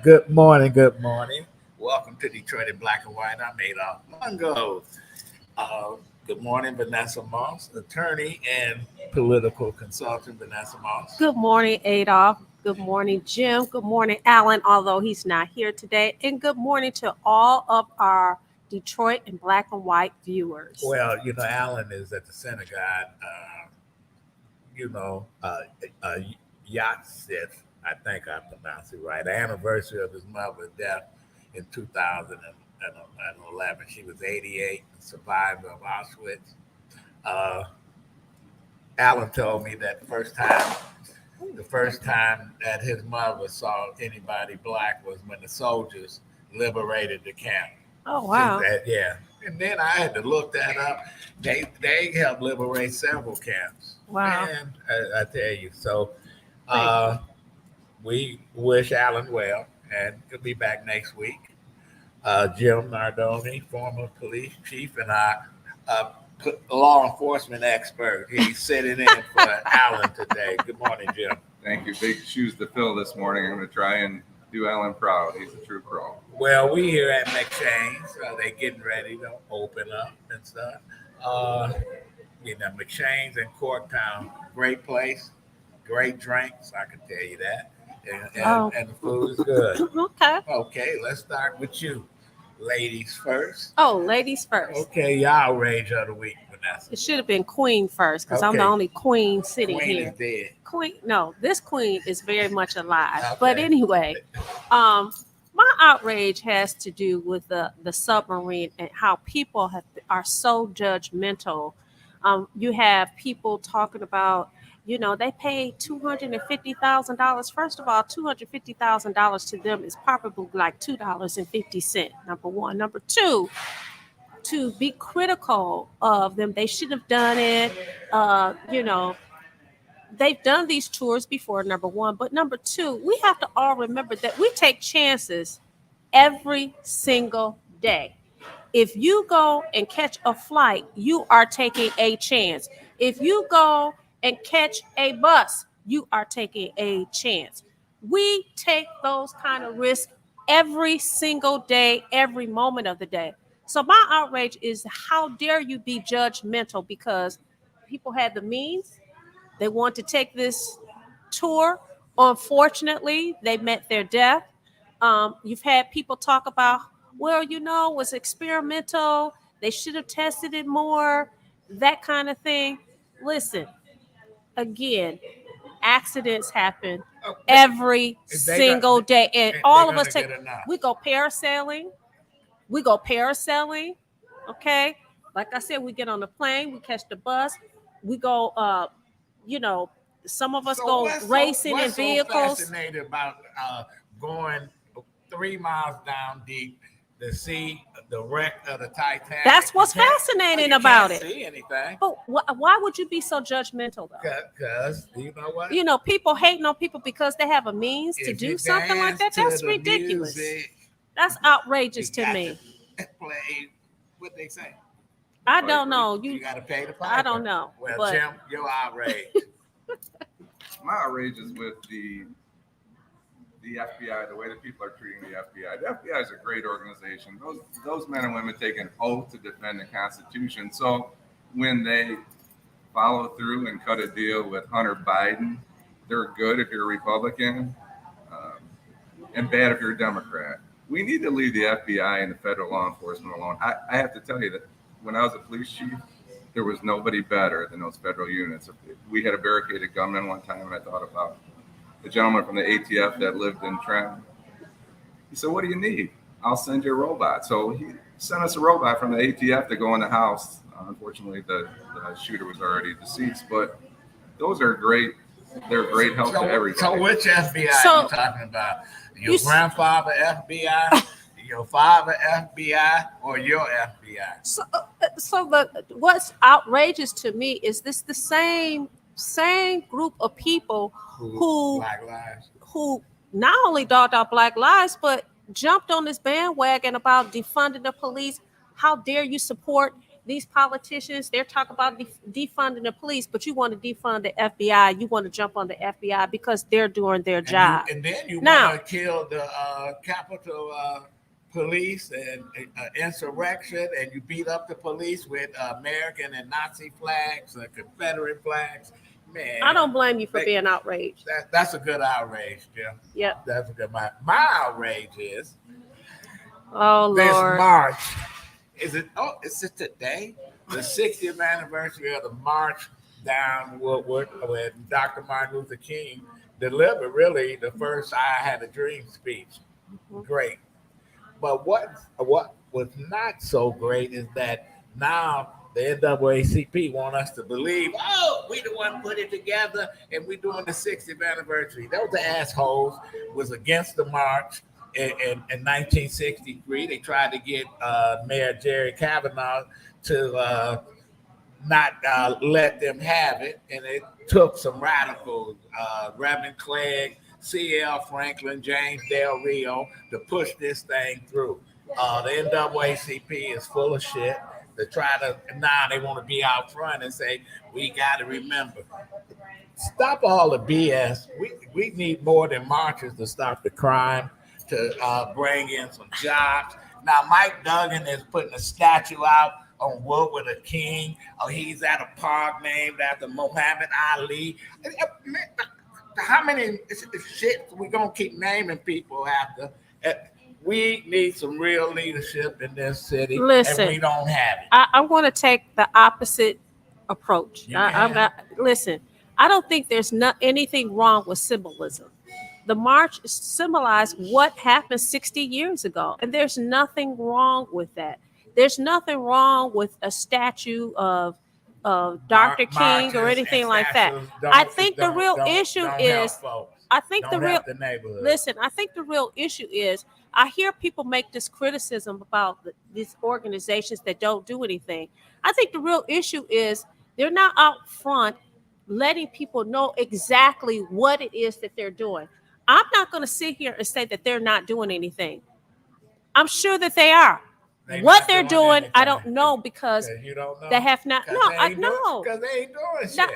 Good morning. Good morning. Welcome to Detroit in Black and White. I'm Adolph Mongo. Uh, Good morning, Vanessa Moss, attorney and political consultant. Vanessa Moss. Good morning, Adolph. Good morning, Jim. Good morning, Alan, although he's not here today. And good morning to all of our Detroit and Black and White viewers. Well, Alan is at the synagogue. You know, uh, uh, Yatsif, I think I pronounced it right. The anniversary of his mother's death in 2011. She was 88, survivor of Auschwitz. Uh, Alan told me that the first time that his mother saw anybody black was when the soldiers liberated the camp. Oh, wow. Yeah. And then I had to look that up. They helped liberate several camps. Wow. And I tell you, so we wish Alan well, and he'll be back next week. Jim Nardone, former police chief, and law enforcement expert. He's sitting in for Alan today. Good morning, Jim. Thank you. Big shoes to fill this morning. I'm going to try and do Alan proud. He's a true pro. Well, we here at McShane's. They're getting ready to open up and stuff. McShane's in Corktown, great place, great drinks. I can tell you that, and the food is good. Okay. Okay, let's start with you, ladies first. Oh, ladies first. Okay, your outrage of the week, Vanessa. It should have been Queen first because I'm the Okay. only queen sitting Queen here. is dead. Queen, no, this queen is very much alive. Okay. But anyway, my outrage has to do with the submarine and how people are so judgmental. You have people talking about, they pay $250,000. First of all, $250,000 to them is probably like $2.50. Number one. Number two, to be critical of them, they should have done it. They've done these tours before, number one. But number two, we have to all remember that we take chances every single day. If you go and catch a flight, you are taking a chance. If you go and catch a bus, you are taking a chance. We take those kind of risks every single day, every moment of the day. So my outrage is, how dare you be judgmental because people had the means. They want to take this tour. Unfortunately, they met their death. You've had people talk about, well, it was experimental. They should have tested it more, that kind of thing. Listen, again, accidents happen every single day. And all of us we go parasailing. Okay. Like I said, we get on the plane, we catch the bus, we go, some of us go racing in vehicles. What's so fascinating about going 3 miles down deep to see the wreck of the Titanic? That's what's fascinating about it. See anything? But why would you be so judgmental, though? Because you know what? People hating on people because they have a means to do something like that. That's ridiculous. That's outrageous to me. Play what they say. I don't know. You got to pay the piper. I don't know. Well, Jim, you're outraged. My outrage is with the FBI, the way that people are treating the FBI. The FBI is a great organization. Those men and women take an oath to defend the Constitution. So when they follow through and cut a deal with Hunter Biden, they're good if you're a Republican and bad if you're a Democrat. We need to leave the FBI and the federal law enforcement alone. I have to tell you that when I was a police chief, there was nobody better than those federal units. We had a barricaded gunman one time, and I thought about the gentleman from the ATF that lived in Trenton. He said, "What do you need? I'll send you a robot." So he sent us a robot from the ATF to go in the house. Unfortunately, the shooter was already deceased, but those are great. They're great help to everybody. So which FBI are you talking about? Your grandfather FBI, your father FBI, or your FBI? So what's outrageous to me is this the same group of people who not only dogged out Black lives, but jumped on this bandwagon about defunding the police. How dare you support, these politicians, they're talking about defunding the police, but you want to defund the FBI. You want to jump on the FBI because they're doing their job. And then you Now- want to kill the Capitol police and insurrection, and you beat up the police with American and Nazi flags, Confederate flags. Man, I don't blame you for being outraged. That's a good outrage, Jim. Yep. That's a good. My outrage is Oh this Lord. march. Is it? Oh, is it today? The 60th anniversary of the march down Woodward, when Dr. Martin Luther King delivered really the first "I Had a Dream" speech. Great. But what was not so great is that now the NAACP want us to believe, oh, we the one put it together and we're doing the 60th anniversary. Those assholes was against the march in 1963. They tried to get Mayor Jerry Kavanaugh to not let them have it, and it took some radicals, Reverend Clegg, C.L. Franklin, James Del Rio, to push this thing through. The NAACP is full of shit. They try to, now they want to be out front and say, we got to remember. Stop all the BS. We need more than marches to stop the crime, to bring in some jobs. Now, Mike Duggan is putting a statue out on Woodward of King. Oh, he's at a park named after Muhammad Ali. How many shit we gonna keep naming people after? We need some real leadership in this city. Listen, and we don't have it. I want to take the opposite approach. Listen, I don't think there's anything wrong with symbolism. The march symbolized what happened 60 years ago, and there's nothing wrong with that. There's nothing wrong with a statue of Dr. King or anything like that. I think the real issue is, I think the real issue is, I hear people make this criticism about these organizations that don't do anything. I think the real issue is they're not out front letting people know exactly what it is that they're doing. I'm not going to sit here and say that they're not doing anything. I'm sure that they are. What they're doing, I don't know, because you don't know. they have not. No, I know. Because they ain't doing shit.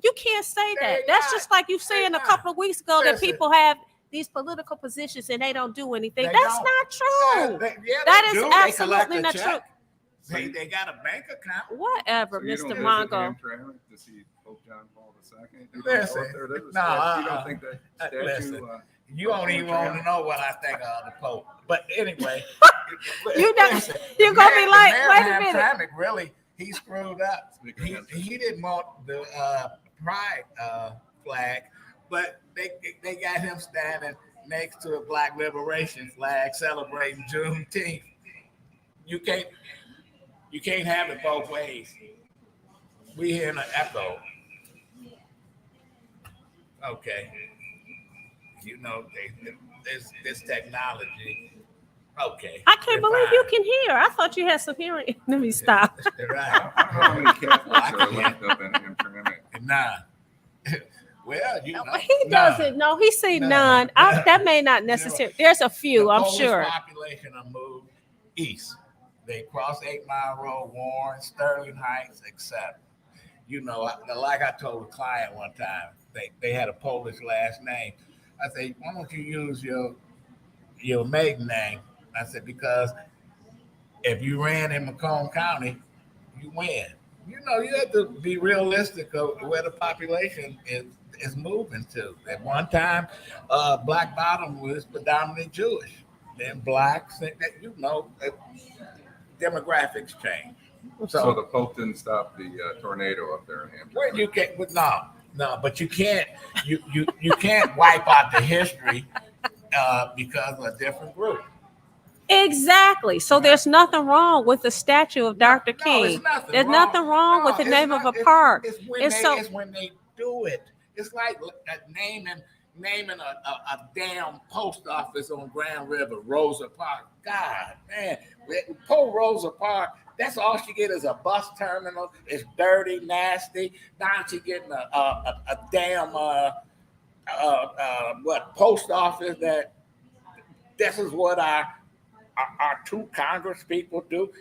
You can't say that. That's just like you saying a couple of weeks ago that people have these political positions and they don't do anything. That's not true. That is absolutely not true. They got a bank account. Whatever, So you Mr. don't Mongo. visit Hamtramck to see Pope John Paul II? Listen, you don't think that statue? Listen, you don't even want to know what I think of the Pope. But anyway, you're gonna be like, wait a minute. Hamtramck really, he screwed up. He didn't want the pride flag, but they got him standing next to a Black Liberation flag celebrating Juneteenth. You can't have it both ways. We hear an echo. Okay. You know, this technology. Okay. I can't believe you can hear. I thought you had some hearing. Let me stop. Right. How many Catholics are left up in Hamtramck? Nah. Well, you know. He doesn't. No, he say none. That may not necessarily. There's a few, I'm sure. The population have moved east. They cross 8 Mile Road, Warren, Sterling Heights, etc. You know, like I told a client one time, they had a Polish last name. I said, why don't you use your maiden name? I said, because if you ran in Macomb County, you win. You know, you have to be realistic of where the population is moving to. At one time, Black Bottom was predominantly Jewish. Then blacks, you know, demographics change. So the Pope didn't stop the tornado up there in Hamtramck. Well, you can't. No, but you can't. You can't wipe out the history because of a different group. Exactly. So there's nothing wrong with the statue of Dr. King. There's nothing wrong with the name of a park. It's when they do it. It's like naming a damn post office on Grand River, Rosa Park. God, man, poor Rosa Park. That's all she get is a bus terminal. It's dirty, nasty. Now she getting a damn post office that. This is what our two Congress people do.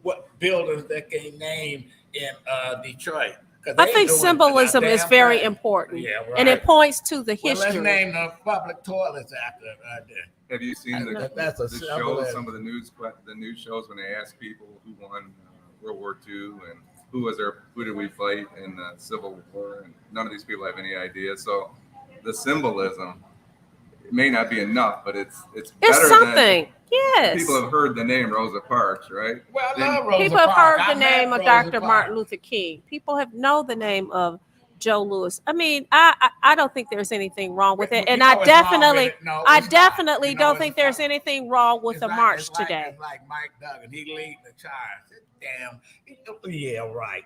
what buildings that they name in Detroit. 'Cause I they think doing a symbolism is damn very thing. important, Yeah, right. and it points to the Well, let's history. name the public toilets after there. Have you seen That's a the symbol. shows, some of the news shows when they ask people who won World War II and who did we fight in the Civil War, and none of these people have any idea. So the symbolism, it may not be enough, but it's better something. than Yes. people have heard the name Rosa Parks, right? Well, I Then- love Rosa People have Parks. heard I the met name of Rosa Dr. Parks. Martin Luther King. People have know the name of Joe Louis. I mean, I don't think there's anything wrong with it, You and know I what's wrong with definitely, it? No, I it's not. definitely You know, don't it's think there's not. anything wrong with It's a like- march it's like- today. It's like Mike Duggan. He leading the charge. Damn. Yeah, right.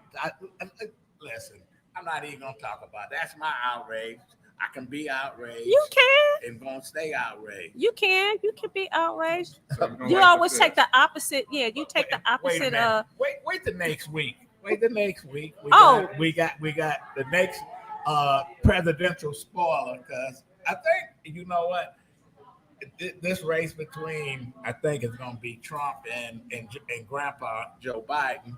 Listen, I'm not even gonna talk about it. That's my outrage. I can be outraged. You can. And gonna stay outraged. You can be outraged. So don't You like always the take fist. the opposite. Yeah, you take the Wait a opposite. minute. Wait the next week. Wait the next week. We got the next presidential spoiler, because I think, you know what, this race between, I think it's gonna be Trump and Grandpa Joe Biden.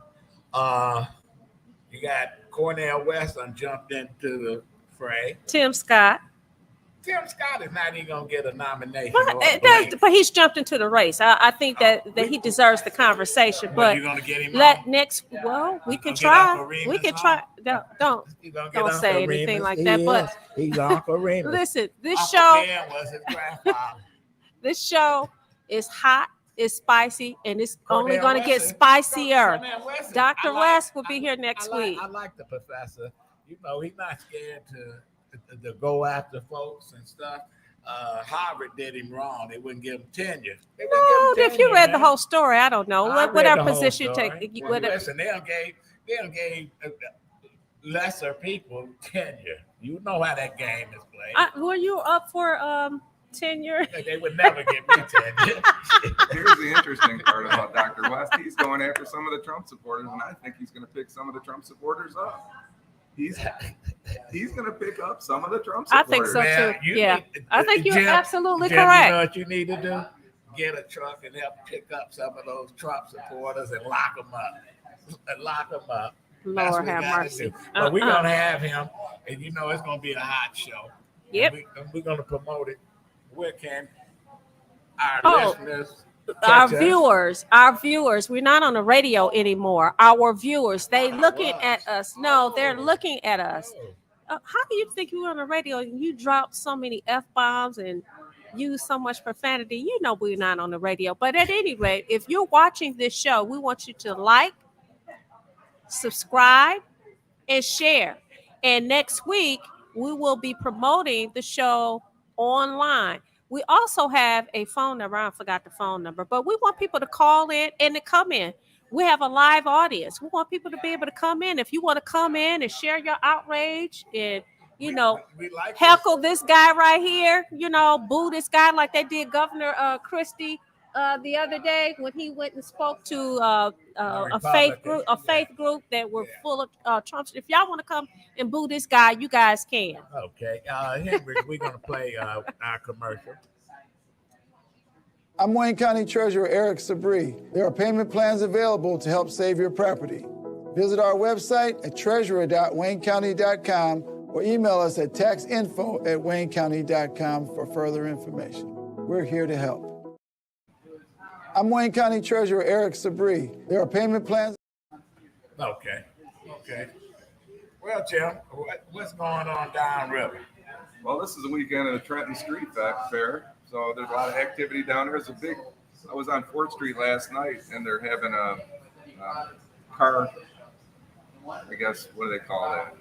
You got Cornel West jumped into the fray. Tim Scott. Tim Scott is not even gonna get a nomination. But he's jumped into the race. I think that he deserves the conversation. But you're gonna get him let on? next. Well, we can gonna get try. Uncle We Remus can on? try. Don't You gonna get don't Uncle say anything Remus? like He that. But is. He's Uncle Remus. listen, this Uncle show, Dan was his grandfather. this show is hot, it's spicy, and it's only Cornel going to get West is- spicier. Cornel West is- Dr. I like- West will be here next I like- week. I like the professor. You know, he's not scared to go after folks and stuff. Harvard did him wrong. They wouldn't give him tenure. They wouldn't No, give him if you tenure, read the man. whole story, I don't know. I What read our the whole position story. take? Well, listen, they done gave lesser people tenure. You know how that game is played. Were you up for tenure? They would never give me tenure. Here's the interesting part about Dr. West. He's going after some of the Trump supporters, and I think he's going to pick some of the Trump supporters up. He's going to pick up some of the Trump I supporters. think so Man, too. you Yeah, need- I think you're Jim, absolutely Jim, You know correct. what you need to do? Get a truck and help pick up some of those Trump supporters and lock them up. That's Lord what we have gotta mercy. do. But we're gonna have him, and you know it's gonna be a hot show. Yep. And we're gonna promote it. Where can our Oh, listeners, Our catch us? viewers, we're not on the radio anymore. Our viewers, they looking at us. No, they're looking at us. Oh, How do you think you're on the radio and you drop so many F-bombs and use so much profanity? You know we're not on the radio. But at any rate, if you're watching this show, we want you to like, subscribe, and share. And next week, we will be promoting the show online. We also have a phone number. I forgot the phone number, but we want people to call in and to come in. We have a live audience. We want people to be able to come in. If you want to come in and share your outrage and, you know, we like heckle this guy right here, you know, boo this guy like they did Governor Christie the other day when he went and spoke to a faith group that were full of Trumps. If y'all want to come and boo this guy, you guys can. Okay, Henry, we're gonna play our commercial. I'm Wayne County Treasurer Eric Sabree. There are payment plans available to help save your property. Visit our website at treasurer.waynecounty.com or email us at taxinfo@waynecounty.com for further information. We're here to help. I'm Wayne County Treasurer Eric Sabree. There are payment plans. Okay. Well, Jim, what's going on downriver? Well, this is the weekend of the Trenton Street Fair, so there's a lot of activity down there. I was on 4th Street last night, and they're having a car, I guess, what do they call that?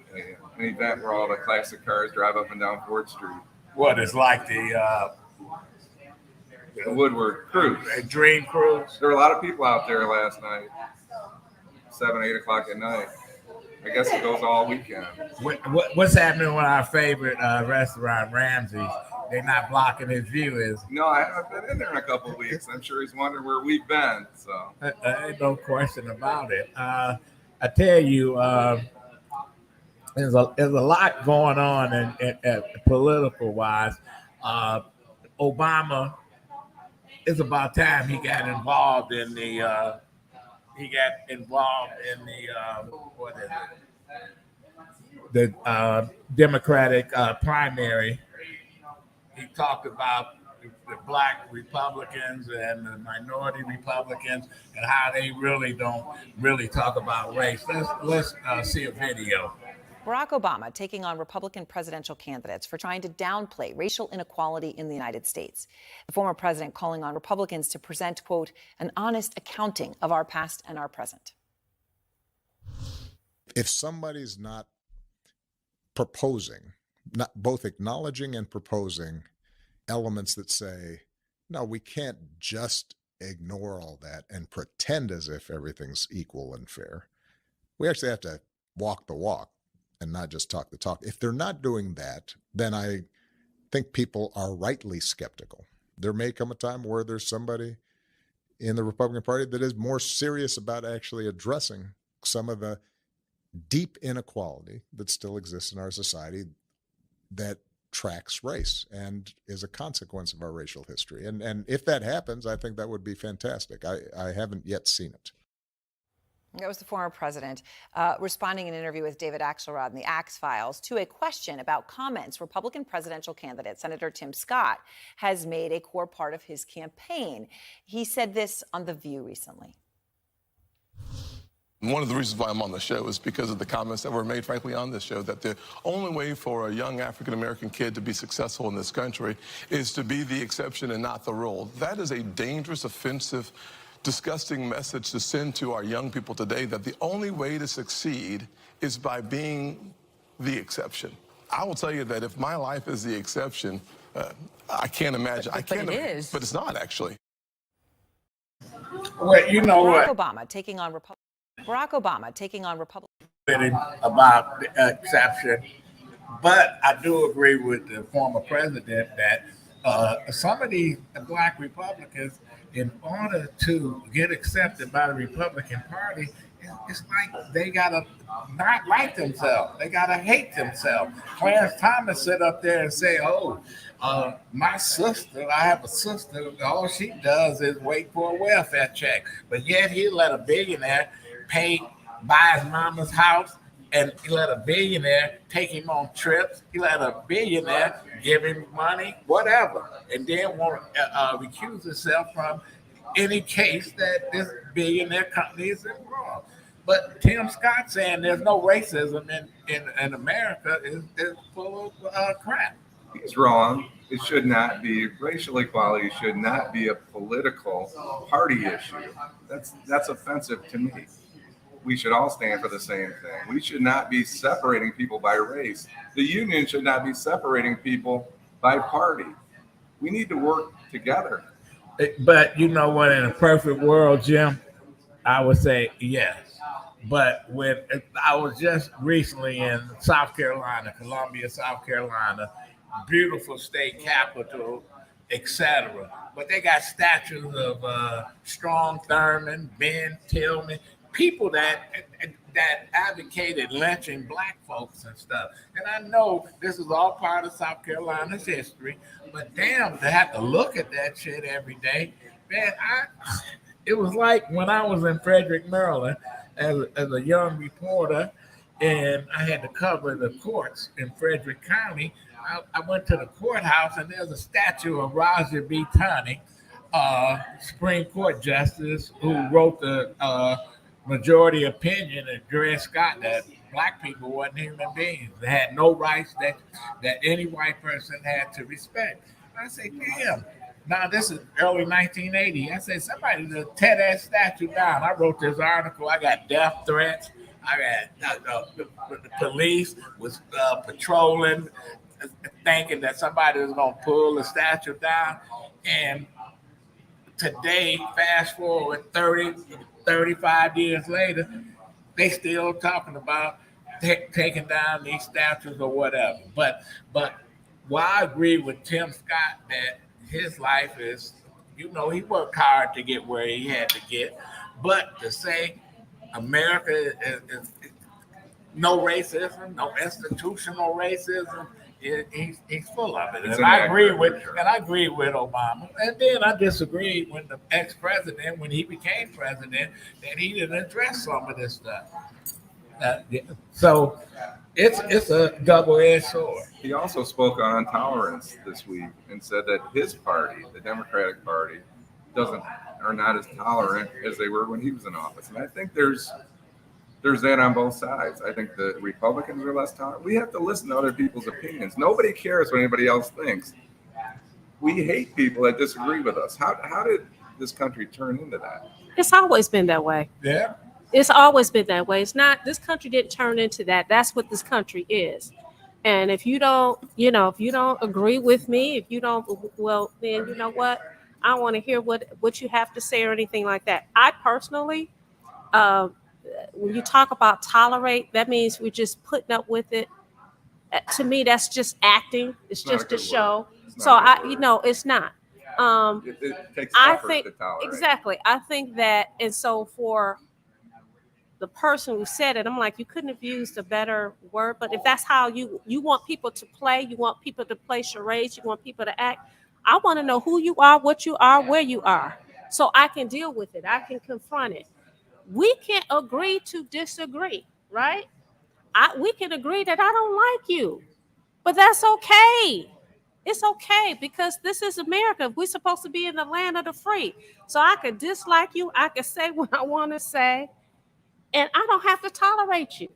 An event where all the classic cars drive up and down 4th Street. What is like the Woodward Cruise. Dream Cruise? There were a lot of people out there last night, 7, 8 o'clock at night. I guess it goes all weekend. What's happening with our favorite restaurant, Ramsey's? They're not blocking his view. No, I haven't been in there in a couple of weeks. I'm sure he's wondering where we've been. So Ain't no question about it. I tell you, there's a lot going on in political wise. Obama, it's about time he got involved in the he got involved in the what is it? The Democratic primary. He talked about the black Republicans and the minority Republicans and how they really don't really talk about race. Let's see a video. Barack Obama taking on Republican presidential candidates for trying to downplay racial inequality in the United States. The former president calling on Republicans to present, quote, an honest accounting of our past and our present. If somebody's not proposing, not both acknowledging and proposing elements that say, no, we can't just ignore all that and pretend as if everything's equal and fair. We actually have to walk the walk and not just talk the talk. If they're not doing that, then I think people are rightly skeptical. There may come a time where there's somebody in the Republican Party that is more serious about actually addressing some of the deep inequality that still exists in our society that tracks race and is a consequence of our racial history. And if that happens, I think that would be fantastic. I haven't yet seen it. That was the former president responding in an interview with David Axelrod in the Axe Files to a question about comments Republican presidential candidate Senator Tim Scott has made a core part of his campaign. He said this on The View recently. One of the reasons why I'm on the show is because of the comments that were made, frankly, on this show, that the only way for a young African-American kid to be successful in this country is to be the exception and not the rule. That is a dangerous, offensive, disgusting message to send to our young people today, that the only way to succeed is by being the exception. I will tell you that if my life is the exception, I can't imagine. But it is. But it's not, actually. Well, you know Barack what? Obama taking on Barack Obama taking on Republican. About the exception, but I do agree with the former president that some of these black Republicans, in order to get accepted by the Republican Party, it's like they gotta not like themselves. They gotta hate themselves. Clarence Thomas sit up there and say, "Oh, my sister, I have a sister. All she does is wait for a welfare check," but yet he let a billionaire buy his mama's house, and he let a billionaire take him on trips. He let a billionaire give him money, whatever, and then want to recuse himself from any case that this billionaire company is involved. But Tim Scott saying there's no racism in America is full of crap. He's wrong. It should not be. Racial equality should not be a political party issue. That's offensive to me. We should all stand for the same thing. We should not be separating people by race. The union should not be separating people by party. We need to work together. But you know what? In a perfect world, Jim, I would say yes. But when I was just recently in South Carolina, Columbia, South Carolina, beautiful state capital, etc. But they got statues of Strom Thurmond, Ben Tillman, people that advocated lynching black folks and stuff. And I know this is all part of South Carolina's history, but damn, to have to look at that shit every day, man, it was like when I was in Frederick, Maryland, as a young reporter, and I had to cover the courts in Frederick County. I went to the courthouse, and there's a statue of Roger B. Taney, Supreme Court Justice, who wrote the majority opinion of Dred Scott that black people wasn't human beings. They had no rights that any white person had to respect. I say, damn. Now, this is early 1980. I said, somebody to tear that statue down. I wrote this article. I got death threats. I got the police was patrolling, thinking that somebody was going to pull the statue down. And today, fast forward 35 years later, they still talking about taking down these statues or whatever. But while I agree with Tim Scott that his life is, he worked hard to get where he had to get. But to say America is no racism, no institutional racism, He's full of it, It's and I agree inaccurate, with for sure. and I agree with Obama. And then I disagreed when the ex-president, when he became president, that he didn't address some of this stuff. Yeah. So it's a double-edged sword. He also spoke on intolerance this week and said that his party, the Democratic Party, are not as tolerant as they were when he was in office. And I think there's that on both sides. I think the Republicans are less tolerant. We have to listen to other people's opinions. Nobody cares what anybody else thinks. We hate people that disagree with us. How did this country turn into that? It's always been that way. Yeah. It's always been that way. It's not, this country didn't turn into that. That's what this country is. And if you don't, if you don't agree with me, if you don't, well, then you know what? I don't want to hear what you have to say or anything like that. I personally, when you talk about tolerate, that means we're just putting up with it. To me, that's just acting. It's Not a just a good show. word. It's So not a good word. it's not. It takes I effort think to tolerate. exactly. I think that, and so for the person who said it, I'm like, you couldn't have used a better word. But if that's how you want people to play, you want people to play charades, you want people to act. I want to know who you are, what you are, where you are, so I can deal with it. I can confront it. We can agree to disagree, right? We can agree that I don't like you, but that's okay. It's okay because this is America. We're supposed to be in the land of the free. So I could dislike you. I could say what I want to say, and I don't have to tolerate you.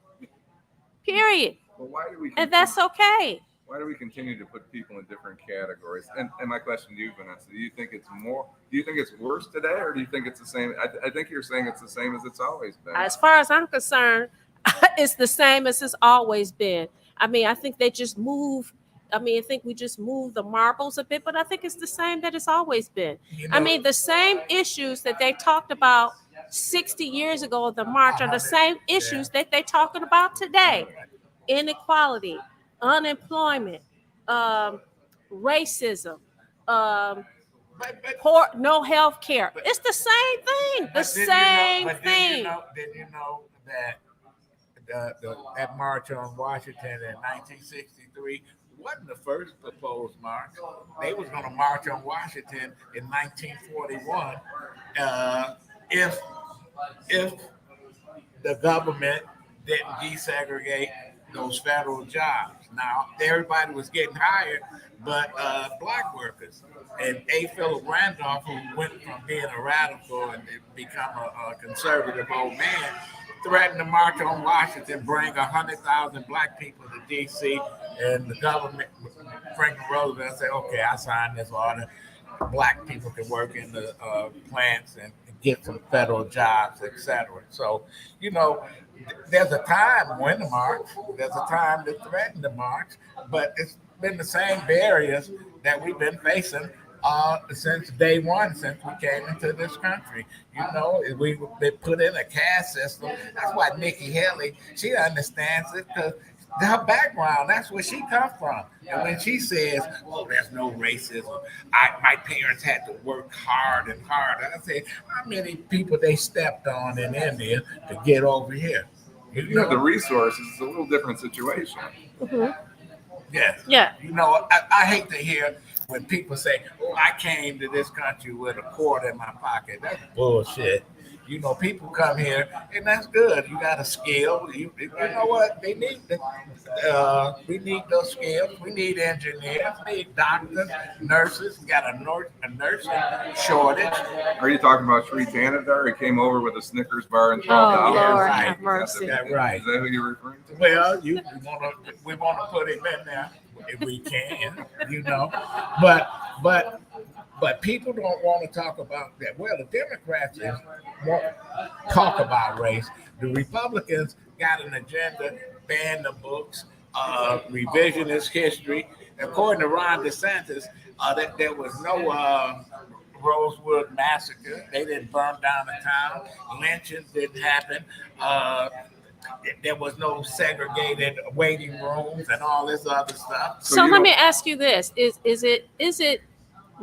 Period. Well, why do we? And that's okay. Why do we continue to put people in different categories? And my question to you, Vanessa, do you think it's worse today, or do you think it's the same? I think you're saying it's the same as it's always been. As far as I'm concerned, it's the same as it's always been. I mean, I think they just move. I think we just move the marbles a bit, but I think it's the same that it's always been. I mean, the same issues that they talked about 60 years ago at the march are the same issues that they're talking about today. Inequality, unemployment, racism, poor, no health care. It's the same thing. The same thing. Did you know that that march on Washington in 1963 wasn't the first proposed march? They was going to march on Washington in 1941 if the government didn't desegregate those federal jobs. Now everybody was getting hired, but black workers. And A. Philip Randolph, who went from being a radical and become a conservative old man, threatened to march on Washington, bring 100,000 black people to D.C. And the government, Franklin Roosevelt, said, "Okay, I signed this order. Black people can work in the plants and get some federal jobs, etc." So, there's a time when to march, there's a time to threaten to march, but it's been the same barriers that we've been facing since day one, since we came into this country. We've been put in a caste system. That's why Nikki Haley, she understands it because her background, that's where she comes from. And when she says, "Oh, there's no racism. My parents had to work hard and hard," I say, how many people they stepped on in India to get over here? You have the resources. It's a little different situation. Mm-hmm. Yes. Yeah. I hate to hear when people say, "Oh, I came to this country with a quarter in my pocket." That's bullshit. People come here, and that's good. You got a skill. You know what? They need we need those skills. We need engineers. We need doctors, nurses. We got a nursing shortage. Are you talking about Sri Tanadar? He came over with a Snickers bar and $12. Oh, Lord, right. have mercy. That's right. Is that who you're referring to? Well, we want to put him in there if we can, but people don't want to talk about that. Well, the Democrats won't talk about race. The Republicans got an agenda, ban the books, revisionist history. According to Ron DeSantis, that there was no Rosewood massacre. They didn't burn down the town. Lynchings didn't happen. There was no segregated waiting rooms and all this other stuff. So let me ask you this: Is it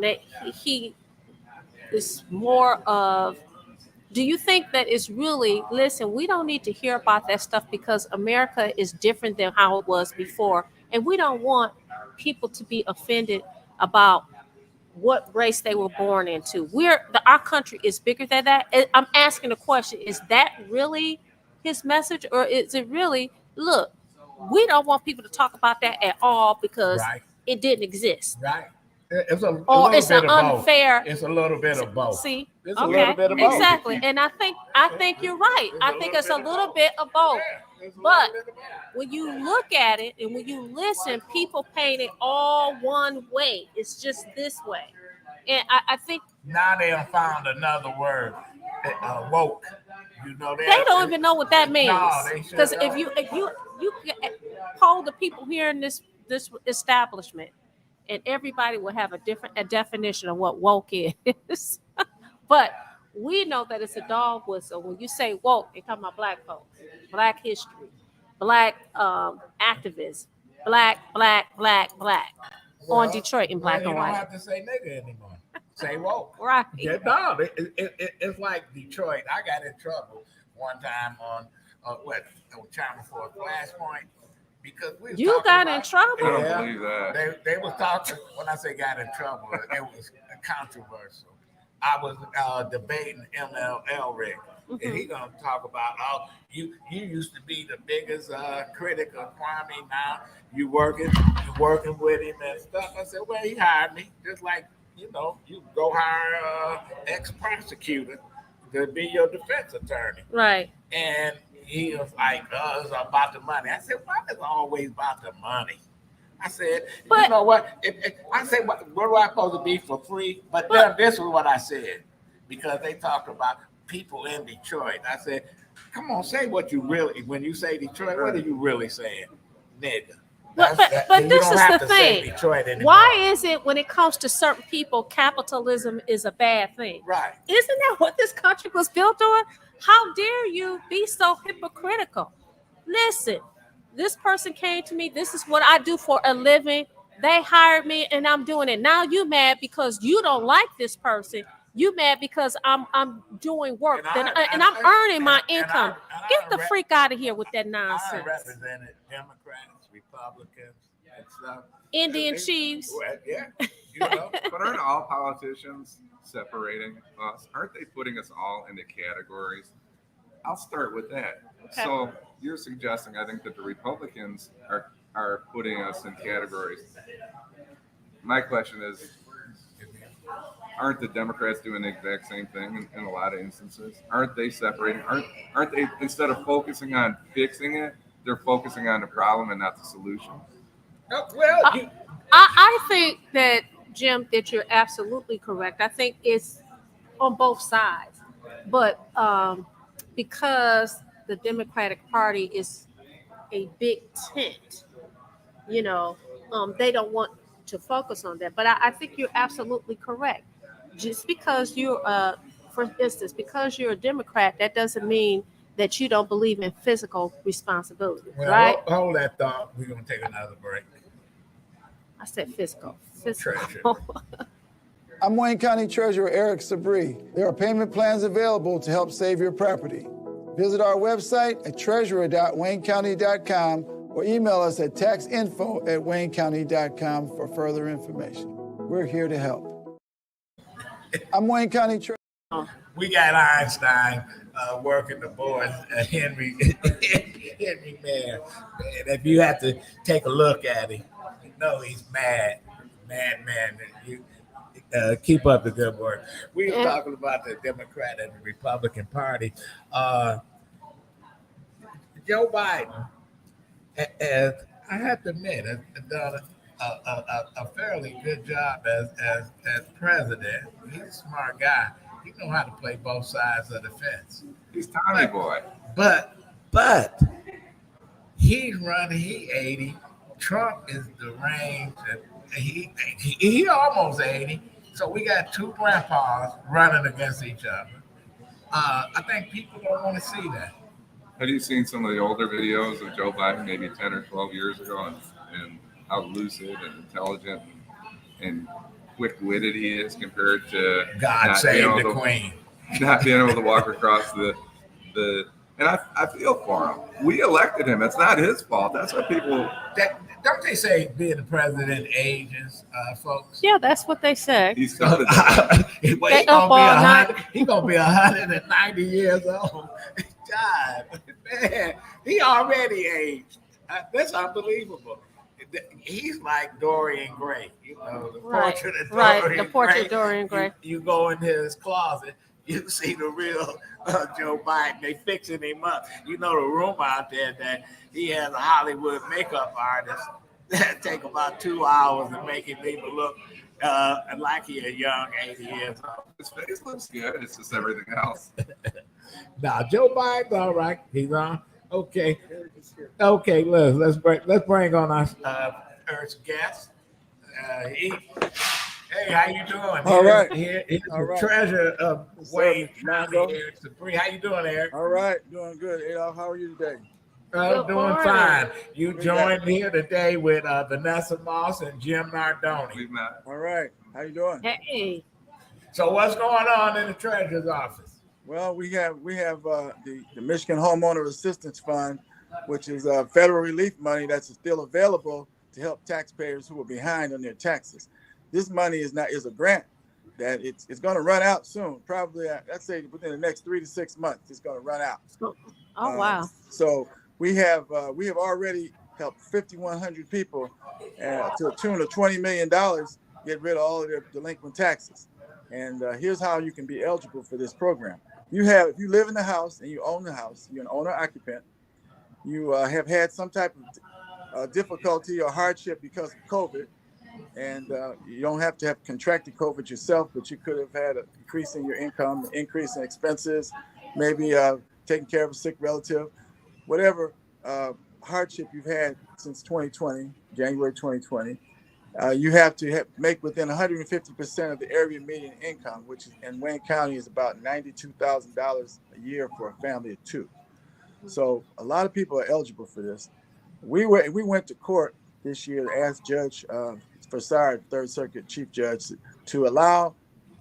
that he is more of? Do you think that it's really? Listen, we don't need to hear about that stuff because America is different than how it was before. and we don't want people to be offended about what race they were born into. Our country is bigger than that. I'm asking the question: is that really his message, or is it really? Look, we don't want people to talk about that at all because Right. it didn't exist. Right. It's a Or little it's bit an of both. unfair. It's a little bit of both. See, It's a okay, little bit of both. exactly, and I think you're right. I think it's a little bit of both. Yeah, it's a But little bit of both. when you look at it and when you listen, people paint it all one way. It's just this way, and I think Now they have found another word, woke. You know they don't even know what that means. No, they should Because know. if you poll the people here in this establishment, and everybody will have a definition of what woke is. But we know that it's a dog whistle. When you say woke, you're talking about black folks, black history, black activists, black on Detroit in black you and don't white. have to say nigga anymore. Say woke. Right. Yeah, no, it's like Detroit. I got in trouble one time on Channel 4 Flashpoint because we was You talking got about, in trouble? I don't believe that. They was talking. When I say got in trouble, it was controversial. I was debating MLL Rick, and he gonna talk about you used to be the biggest critic of Kwame. Now you working with him and stuff. I said, well, he hired me just like you go hire ex-prosecutor to be your defense attorney. Right. And he was like, it's about the money. I said, why is it always about the money? I said, you know what? I said, what am I supposed to be for free? But then this is what I said, because they talked about people in Detroit. I said, come on, say what you really, when you say Detroit, what are you really saying? Nigga. But You this don't is have the to say thing. Detroit anymore. Why is it when it comes to certain people, capitalism is a bad thing? Right. Isn't that what this country was built on? How dare you be so hypocritical? Listen, this person came to me. This is what I do for a living. They hired me and I'm doing it. Now you mad because you don't like this person. You mad because I'm doing work and I'm earning my income. Get the freak out of here with that I nonsense. represented Democrats, Republicans, and stuff. Indian chiefs. Well, yeah, But aren't all politicians separating us? Aren't they putting us all into categories? I'll start with that. Okay. So you're suggesting, I think, that the Republicans are putting us in categories. My question is, aren't the Democrats doing the exact same thing in a lot of instances? Aren't they separating? Aren't they, instead of focusing on fixing it, they're focusing on the problem and not the solution? Well, I think that, Jim, that you're absolutely correct. I think it's on both sides. But because the Democratic Party is a big tent, they don't want to focus on that. But I think you're absolutely correct. Just because you're, for instance, because you're a Democrat, that doesn't mean that you don't believe in physical responsibility, right? Hold that thought. We're going to take another break. I said physical. Treasure. I'm Wayne County Treasurer Eric Sabree. There are payment plans available to help save your property. Visit our website at treasurer.waynecounty.com or email us at taxinfo@waynecounty.com for further information. We're here to help. I'm Wayne County Treasurer. We got Einstein working the board, Henry Mayer. And if you have to take a look at him, you know he's mad. You keep up the good work. We were talking about the Democrat and the Republican Party. Joe Biden, I have to admit, has done a fairly good job as president. He's a smart guy. He knows how to play both sides of the fence. He's Tommy boy. But he's running. He 80. Trump is deranged. He almost 80. So we got two grandpas running against each other. I think people don't want to see that. Have you seen some of the older videos of Joe Biden, maybe 10 or 12 years ago, and how lucid and intelligent and quick-witted he is compared to God save the Queen. Not being able to walk across the and I feel for him. We elected him. It's not his fault. That's what people Don't they say being the president ages, folks? Yeah, that's what they say. He started He They gonna up be all night. 100. He gonna be 190 years old. God, man, he already aged. That's unbelievable. He's like Dorian Gray, the Right, portrait of right. Dorian The portrait Gray. of Dorian Gray. You go in his closet, you see the real Joe Biden. They fixing him up. You know the rumor out there that he has a Hollywood makeup artist that take about 2 hours to make him even look like he a young 80 years old. his face looks good. It's just everything else. Now Joe Biden's all right. He's on. Okay. Okay, let's bring on our first guest. Hey, how you doing? All right. Here's All the right. treasure of Wayne County, Mongo. Eric Sabree. How you doing, Eric? All right, doing good. Adolph, how are you today? Good Doing morning. fine. You We joined here today with Vanessa Moss and Jim Nardone. We've met. All right, how you doing? Hey, So what's going on in the treasurer's office? Well, we have the Michigan Homeowner Assistance Fund, which is federal relief money that's still available to help taxpayers who are behind on their taxes. This money is a grant that it's going to run out soon. Probably, I'd say within the next 3 to 6 months, it's going to run out. oh wow. So we have already helped 5,100 people to a tune of $20 million get rid of all of their delinquent taxes. And here's how you can be eligible for this program. If you live in the house and you own the house, you're an owner occupant, you have had some type of difficulty or hardship because of COVID, and you don't have to have contracted COVID yourself, but you could have had an increase in your income, an increase in expenses, maybe taking care of a sick relative, whatever hardship you've had since 2020, January 2020. You have to make within 150% of the area median income, which in Wayne County is about $92,000 a year for a family of two. So a lot of people are eligible for this. We went to court this year to ask Judge Fassard, Third Circuit Chief Judge, to allow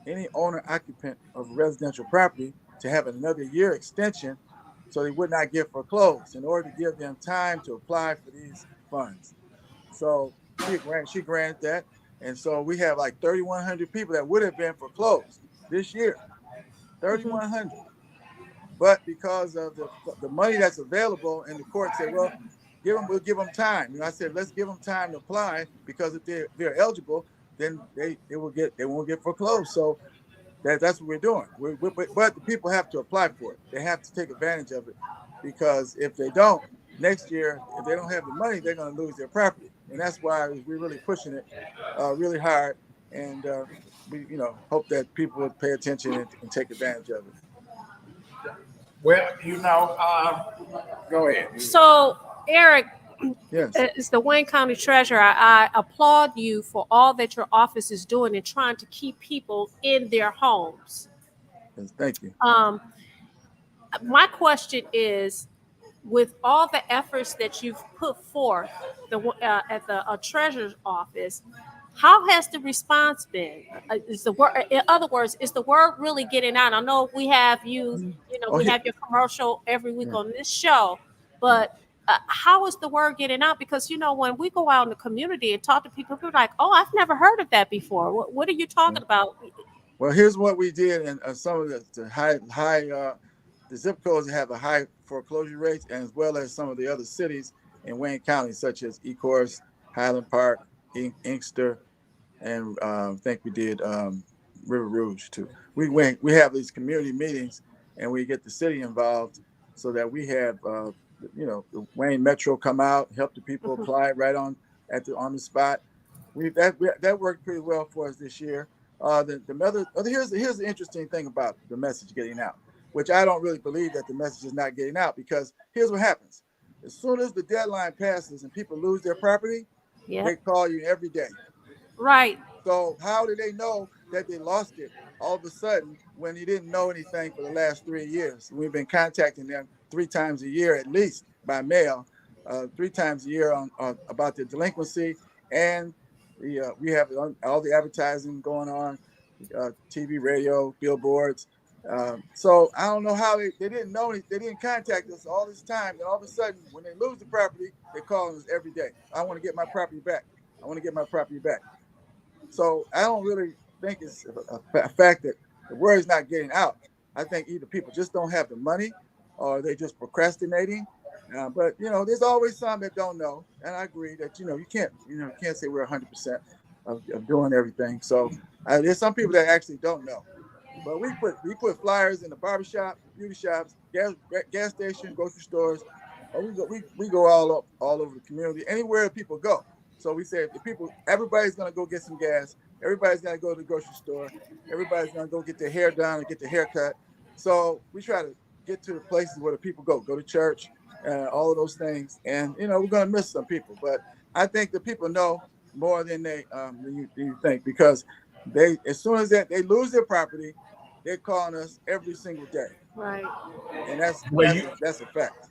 any owner occupant of residential property to have another year extension so they would not get foreclosed in order to give them time to apply for these funds. So she granted that. And so we have like 3,100 people that would have been foreclosed this year, 3,100. But because of the money that's available, and the court said, well, we'll give them time. And I said, let's give them time to apply, because if they're eligible, then they won't get foreclosed. So that's what we're doing. But the people have to apply for it. They have to take advantage of it, because if they don't, next year, if they don't have the money, they're going to lose their property. And that's why we're really pushing it really hard. And we hope that people will pay attention and take advantage of it. Well, go ahead. So Eric, Yes. as the Wayne County Treasurer, I applaud you for all that your office is doing in trying to keep people in their homes. Yes, thank you. My question is, with all the efforts that you've put forth at the treasurer's office, how has the response been? In other words, is the word really getting out? I know we have we have your commercial every week on this show, but how is the word getting out? Because, when we go out in the community and talk to people, people are like, oh, I've never heard of that before. What are you talking about? Well, here's what we did in some of the high the zip codes that have a high foreclosure rates, and as well as some of the other cities in Wayne County, such as Ecorse, Highland Park, Inkster, and I think we did River Rouge too. We have these community meetings, and we get the city involved, so that we have the Wayne Metro come out, help the people apply right on the spot. That worked pretty well for us this year. Here's the interesting thing about the message getting out, which I don't really believe that the message is not getting out, because here's what happens. As soon as the deadline passes and people lose their property, they call you every day. Right. So how do they know that they lost it all of a sudden when you didn't know anything for the last 3 years? We've been contacting them 3 times a year, at least by mail, 3 times a year on about their delinquency. And we have all the advertising going on, TV, radio, billboards. So I don't know how they didn't know they didn't contact us all this time, and all of a sudden when they lose the property, they're calling us every day. I want to get my property back. I want to get my property back. So I don't really think it's a fact that the word is not getting out. I think either people just don't have the money, or they're just procrastinating. But there's always some that don't know, and I agree that you can't say we're 100% of doing everything. So there's some people that actually don't know. But we put flyers in the barbershop, beauty shops, gas stations, grocery stores. We go all over the community, anywhere people go. So we say everybody's gonna go get some gas. Everybody's gonna go to the grocery store. Everybody's gonna go get their hair done and get their hair cut. So we try to get to the places where the people go to church, all of those things. And we're gonna miss some people, but I think the people know more than you think, because as soon as they lose their property, they're calling us every single day. Right. And that's a fact.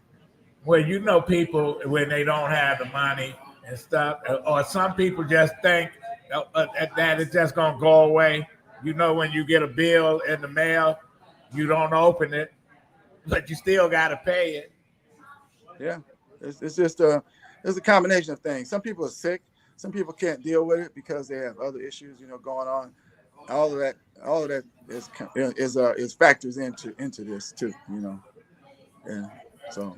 Well, people when they don't have the money and stuff, or some people just think that it's just gonna go away. When you get a bill in the mail, you don't open it, but you still gotta pay it. Yeah, it's just it's a combination of things. Some people are sick. Some people can't deal with it because they have other issues, going on. All of that is factors into this too, and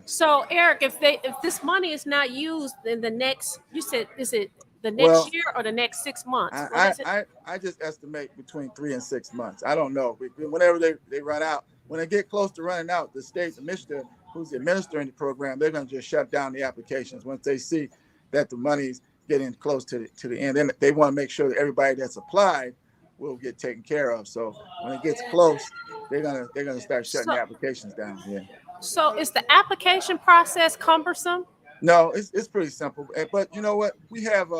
so Eric, if this money is not used in the next, you said, is it the next year or the next 6 months? I just estimate between 3 and 6 months. I don't know. Whenever they run out, when they get close to running out, the state administrator who's administering the program, they're going to just shut down the applications once they see that the money's getting close to the end. Then they want to make sure that everybody that's applied will get taken care of. So when it gets close, they're gonna start shutting the applications down. Yeah. So is the application process cumbersome? No, it's pretty simple. But you know what? We have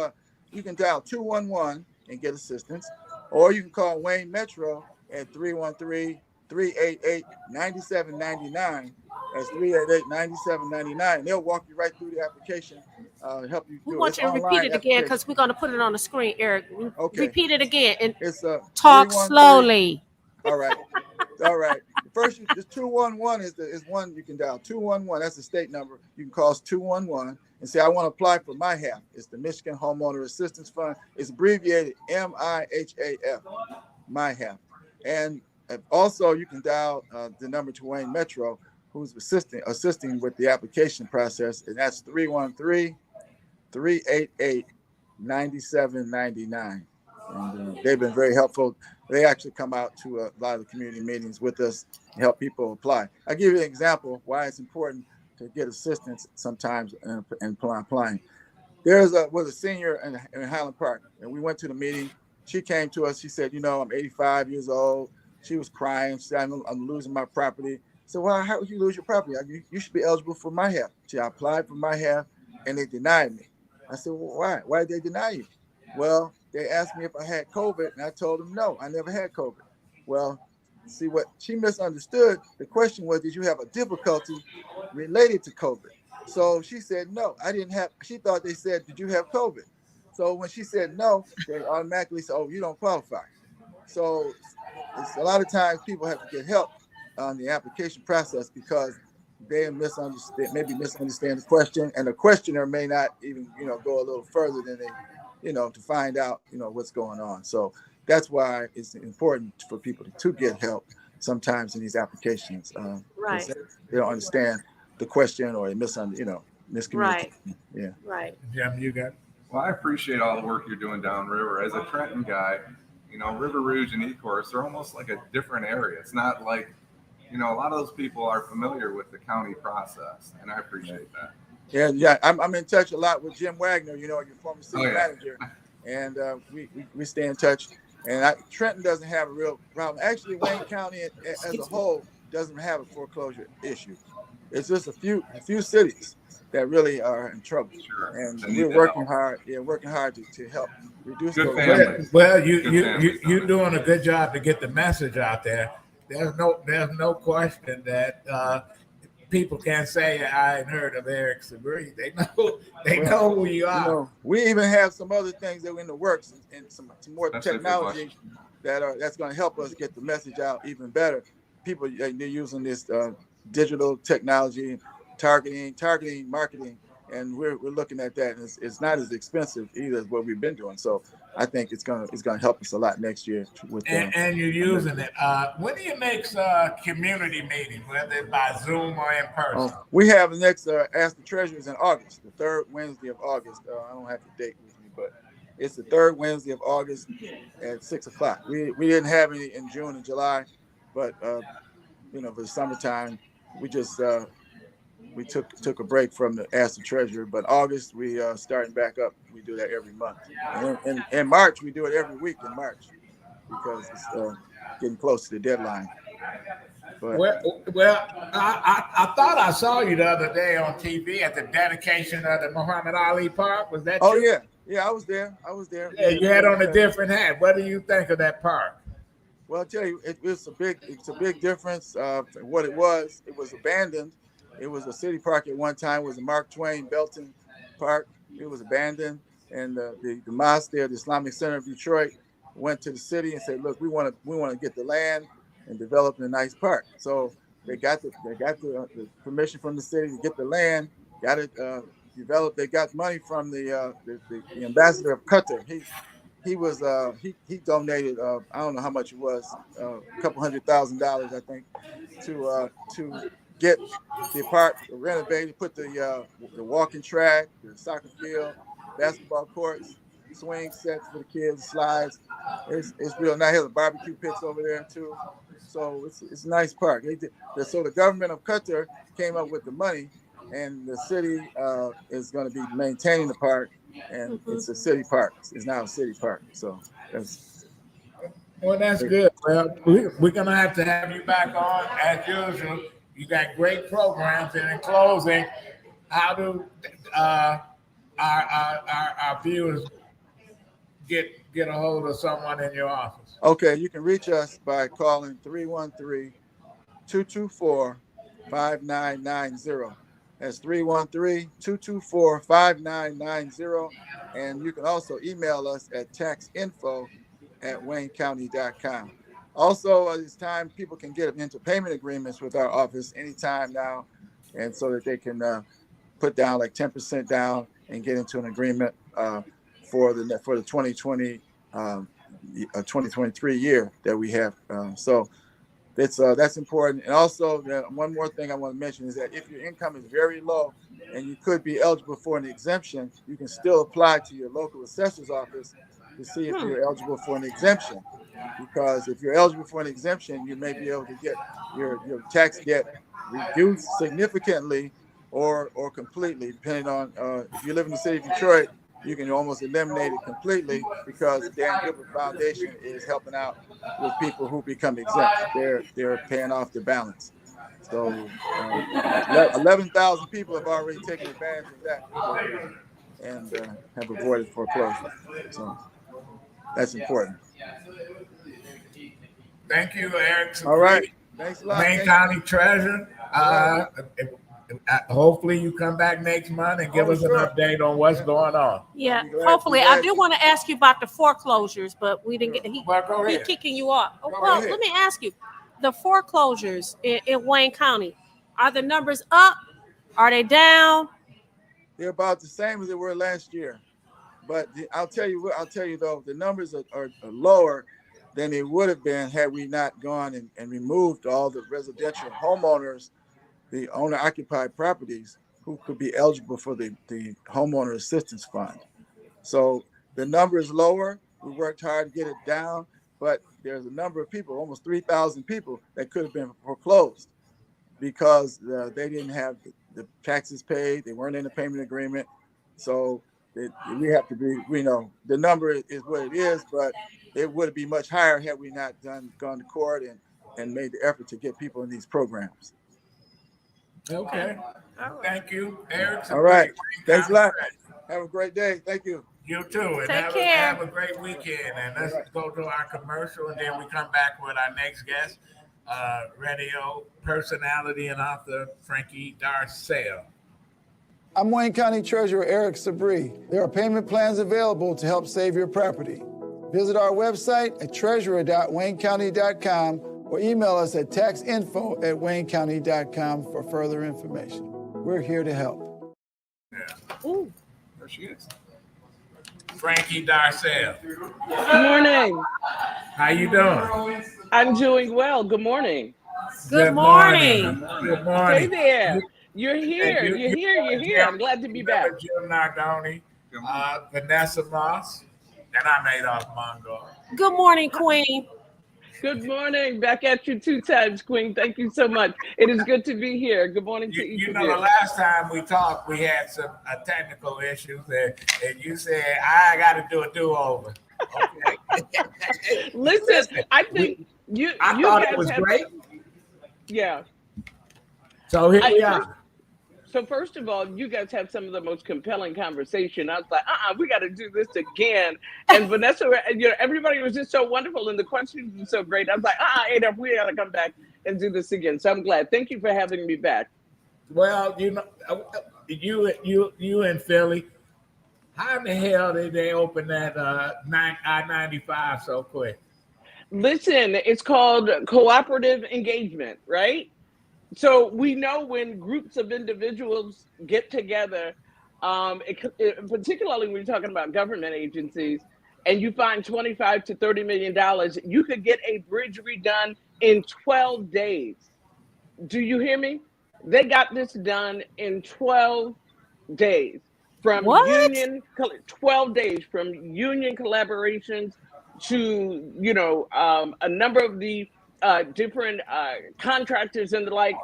you can dial 211 and get assistance, or you can call Wayne Metro at 313-388-9799. That's 388-9799. They'll walk you right through the application, help you. We want you to repeat it again because we're going to put it on the screen, Eric. Okay. Repeat it again and it's talk slowly. All right. All right. First, just 211 is one you can dial. 211. That's the state number. You can call us 211 and say, I want to apply for MIHAF. It's the Michigan Homeowner Assistance Fund. It's abbreviated MIHAF. MIHAF. And also, you can dial the number to Wayne Metro, who's assisting with the application process, and that's 313-388-9799. And they've been very helpful. They actually come out to a lot of the community meetings with us and help people apply. I'll give you an example why it's important to get assistance sometimes in applying. Was a senior in Highland Park, and we went to the meeting. She came to us. She said, I'm 85 years old. She was crying. She said, I'm losing my property. So, well, how would you lose your property? You should be eligible for MIHAF. I applied for MIHAF, and they denied me. I said, well, why? Why did they deny you? Well, they asked me if I had COVID, and I told them no, I never had COVID. Well, see, what she misunderstood, the question was, did you have a difficulty related to COVID? So she said, no, I didn't have. She thought they said, did you have COVID? So when she said no, they automatically said, oh, you don't qualify. So it's a lot of times people have to get help on the application process because they misunderstand the question, and the questioner may not even go a little further than they to find out what's going on. So that's why it's important for people to get help sometimes in these applications. Right. They don't understand the question, or they miscommunicate. Right. Yeah. Right. Jim, you got. Well, I appreciate all the work you're doing downriver. As a Trenton guy, River Rouge and Ecorse, they're almost like a different area. It's not like, a lot of those people are familiar with the county process, and I appreciate that. Yeah. I'm in touch a lot with Jim Wagner, your former city manager, and we stay in touch. And Trenton doesn't have a real problem. Actually, Wayne County as a whole doesn't have a foreclosure issue. It's just a few cities that really are in trouble. Sure. And we're working hard. Yeah, working hard to help reduce those. Well, you're doing a good job to get the message out there. There's no question that people can't say I ain't heard of Eric Sabree. They know who you are. We even have some other things that are in the works, and some more technology that's going to help us get the message out even better. people, they're using this digital technology, targeting marketing, and we're looking at that, and it's not as expensive either as what we've been doing. So I think it's gonna help us a lot next year with and you're using it. When do you next community meeting, whether it's by Zoom or in person? We have the next Ask the Treasurers in August, the third Wednesday of August. I don't have the date with me, but it's the third Wednesday of August at 6:00. We didn't have any in June and July, but for the summertime, we just we took a break from the Ask the Treasurer. But August we starting back up. We do that every month. And in March we do it every week in March because it's getting close to the deadline. But, I thought I saw you the other day on TV at the dedication of the Muhammad Ali Park. Was that? Oh you? yeah, I was there. Yeah, you had on a different hat. What do you think of that park? Well, I'll tell you, it's a big difference. What it was abandoned. It was a city park at one time. It was a Mark Twain Belton Park. It was abandoned, and the mosque there, the Islamic Center of Detroit, went to the city and said, "Look, we want to get the land and develop a nice park." So they got the permission from the city to get the land, got it developed. They got money from the ambassador of Qatar. He donated I don't know how much it was, a couple $100,000 I think, to get the park renovated, put the walking track, the soccer field, basketball courts, swing sets for the kids, slides. It's real nice. There's barbecue pits over there too. So it's a nice park. So the government of Qatar came up with the money, and the city is going to be maintaining the park, and it's a city park. It's now a city park. So that's good. Well, we're going to have you back on as usual. You got great programs, and in closing, how do our viewers get a hold of someone in your office? Okay, you can reach us by calling 313-224-5990. That's 313-224-5990. And you can also email us at taxinfo@waynecounty.com. Also, it's time people can get into payment agreements with our office anytime now, and so that they can put down like 10% down and get into an agreement for the 2023 year that we have. So that's important. And also, one more thing I want to mention is that if your income is very low and you could be eligible for an exemption, you can still apply to your local assessor's office to see if you're eligible for an exemption. Because if you're eligible for an exemption, you may be able to get your tax debt reduced significantly or completely, depending on if you live in the city of Detroit, you can almost eliminate it completely because the Dan Gilbert Foundation is helping out with people who become exempt. They're paying off the balance. So 11,000 people have already taken advantage of that and have avoided foreclosure. So that's important. Thank you, Eric. All right. Thanks a lot. Wayne County Treasurer. Hopefully you come back next month and give us an update on what's going on. Yeah, hopefully. I do want to ask you about the foreclosures, but we didn't get he's kicking you off. Well, let me ask you, the foreclosures in Wayne County, are the numbers up? Are they down? They're about the same as they were last year. But I'll tell you though, the numbers are lower than they would have been had we not gone and removed all the residential homeowners, the owner-occupied properties, who could be eligible for the homeowner assistance fund. So the number is lower. We worked hard to get it down, but there's a number of people, almost 3,000 people, that could have been foreclosed because they didn't have the taxes paid. They weren't in the payment agreement. So we have to be, the number is what it is, but it would be much higher had we not gone to court and made the effort to get people in these programs. Okay. Thank you, Eric. All right. Thanks a lot. Have a great day. Thank you. You too. And Take care. Have a great weekend. And let's go to our commercial, and then we come back with our next guest, radio personality and author Frankie Darcell. I'm Wayne County Treasurer Eric Sabree. There are payment plans available to help save your property. Visit our website at treasurer.waynecounty.com or email us at taxinfo@waynecounty.com for further information. We're here to help. Ooh. There she is. Frankie Darcell. Good morning. How you doing? I'm doing well. Good morning. Good morning. Good Stay morning. there. You're here. You're here. You're here. I'm glad to be back. Jim Nardone, Vanessa Moss, and I'm Adolph Mongo. Good morning, Queen. Good morning. Back at you 2 times, Queen. Thank you so much. It is good to be here. Good morning to each You of know, you. the last time we talked, we had some technical issues, and you said, I got to do a do-over. Okay. Listen, I think you thought guys it was have, great. Yeah. So here we are. So first of all, you guys have some of the most compelling conversation. I was like, we got to do this again. And Vanessa, everybody was just so wonderful, and the questions were so great. I was like, Adolph, we got to come back and do this again. So I'm glad. Thank you for having me back. Well, you know, you in Philly, how in the hell did they open that I-95 so quick? Listen, it's called cooperative engagement, right? So we know when groups of individuals get together, particularly when you're talking about government agencies, and you find $25 to $30 million, you could get a bridge redone in 12 days. Do you hear me? They got this done in 12 days. From What? 12 days from union collaborations to, a number of the different contractors and the like,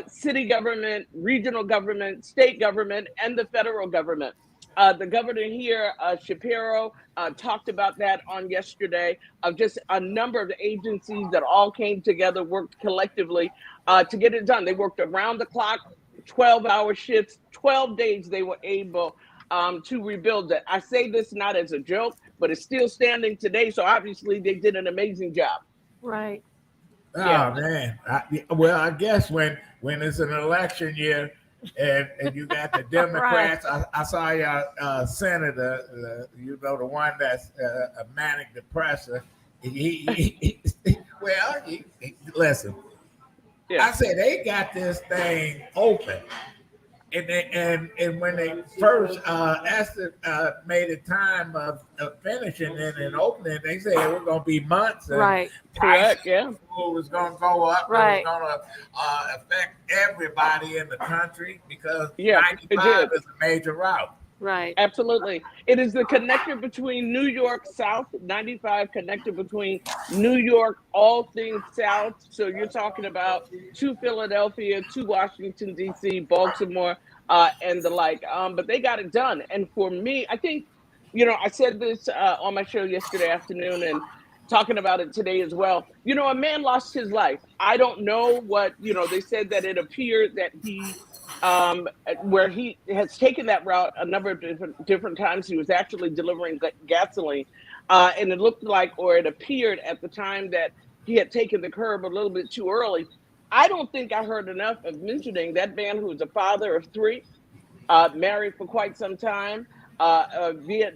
city government, regional government, state government, and the federal government. The governor here, Shapiro, talked about that on yesterday, of just a number of agencies that all came together, worked collectively to get it done. They worked around the clock, 12-hour shifts, 12 days they were able to rebuild it. I say this not as a joke, but it's still standing today. So obviously they did an amazing job. Right. Oh, Yeah. man. I guess when it's an election year and you got the Democrats, I saw your senator, the one that's a manic depressor. Listen, Yeah. I said they got this thing open. And when they first made a time of finishing it and opening, they said it was going to be months. And Right. Correct. Yeah. It was going to go up. Right. It was going to affect everybody in the country because Yeah, it 95 did. is a major route. Right. Absolutely. It is the connector between New York South, 95 connector between New York, all things South. So you're talking about to Philadelphia, to Washington, D.C., Baltimore, and the like. But they got it done. And for me, I think, I said this on my show yesterday afternoon and talking about it today as well. A man lost his life. I don't know what, they said that it appeared that he where he has taken that route a number of different times. He was actually delivering gasoline, and it looked like, or it appeared at the time, that he had taken the curb a little bit too early. I don't think I heard enough of mentioning that man who was a father of 3, married for quite some time, He Army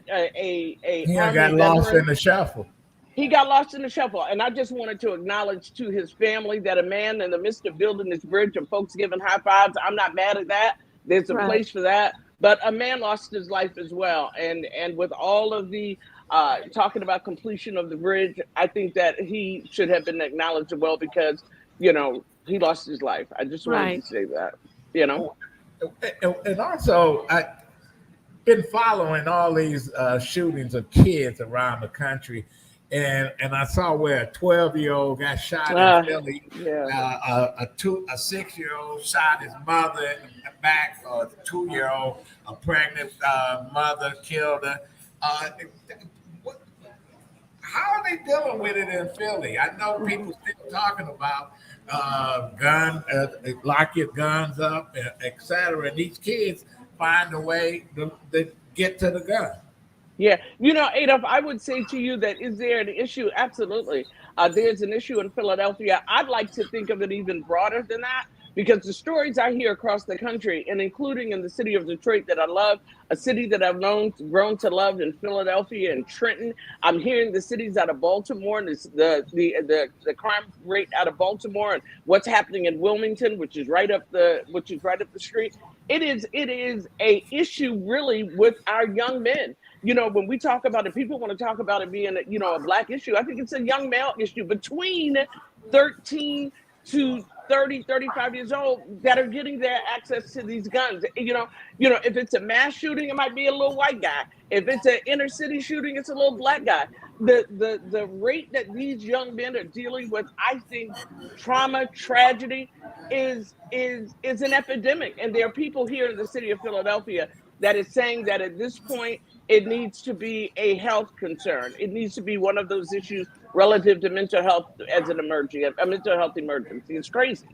got lost veteran. in the shuffle. He got lost in the shuffle. And I just wanted to acknowledge to his family that a man in the midst of building this bridge and folks giving high fives, I'm not mad at that. There's a place for that. But a man lost his life as well. And with all of the talking about completion of the bridge, I think that he should have been acknowledged as well because, he lost his life. I just wanted to say that, And also, I've been following all these shootings of kids around the country. And I saw where a 12-year-old got shot in Philly. Yeah. A 6-year-old shot his mother in the back. A 2-year-old, a pregnant mother, killed her. How are they dealing with it in Philly? I know people still talking about lock your guns up, etc. And these kids find a way to get to the gun. Yeah. Adolph, I would say to you that is there an issue? Absolutely. There's an issue in Philadelphia. I'd like to think of it even broader than that. because the stories I hear across the country, and including in the city of Detroit that I love, a city that I've grown to love, in Philadelphia and Trenton. I'm hearing the cities out of Baltimore and the crime rate out of Baltimore, and what's happening in Wilmington, which is right up the street. It is a issue really with our young men. You know, when we talk about it, people want to talk about it being, a Black issue. I think it's a young male issue between 13 to 30, 35 years old that are getting their access to these guns. You know, if it's a mass shooting, it might be a little white guy. If it's an inner city shooting, it's a little Black guy. The rate that these young men are dealing with, I think, trauma, tragedy is an epidemic. And there are people here in the city of Philadelphia that is saying that at this point, it needs to be a health concern. It needs to be one of those issues relative to mental health as a mental health emergency. It's crazy.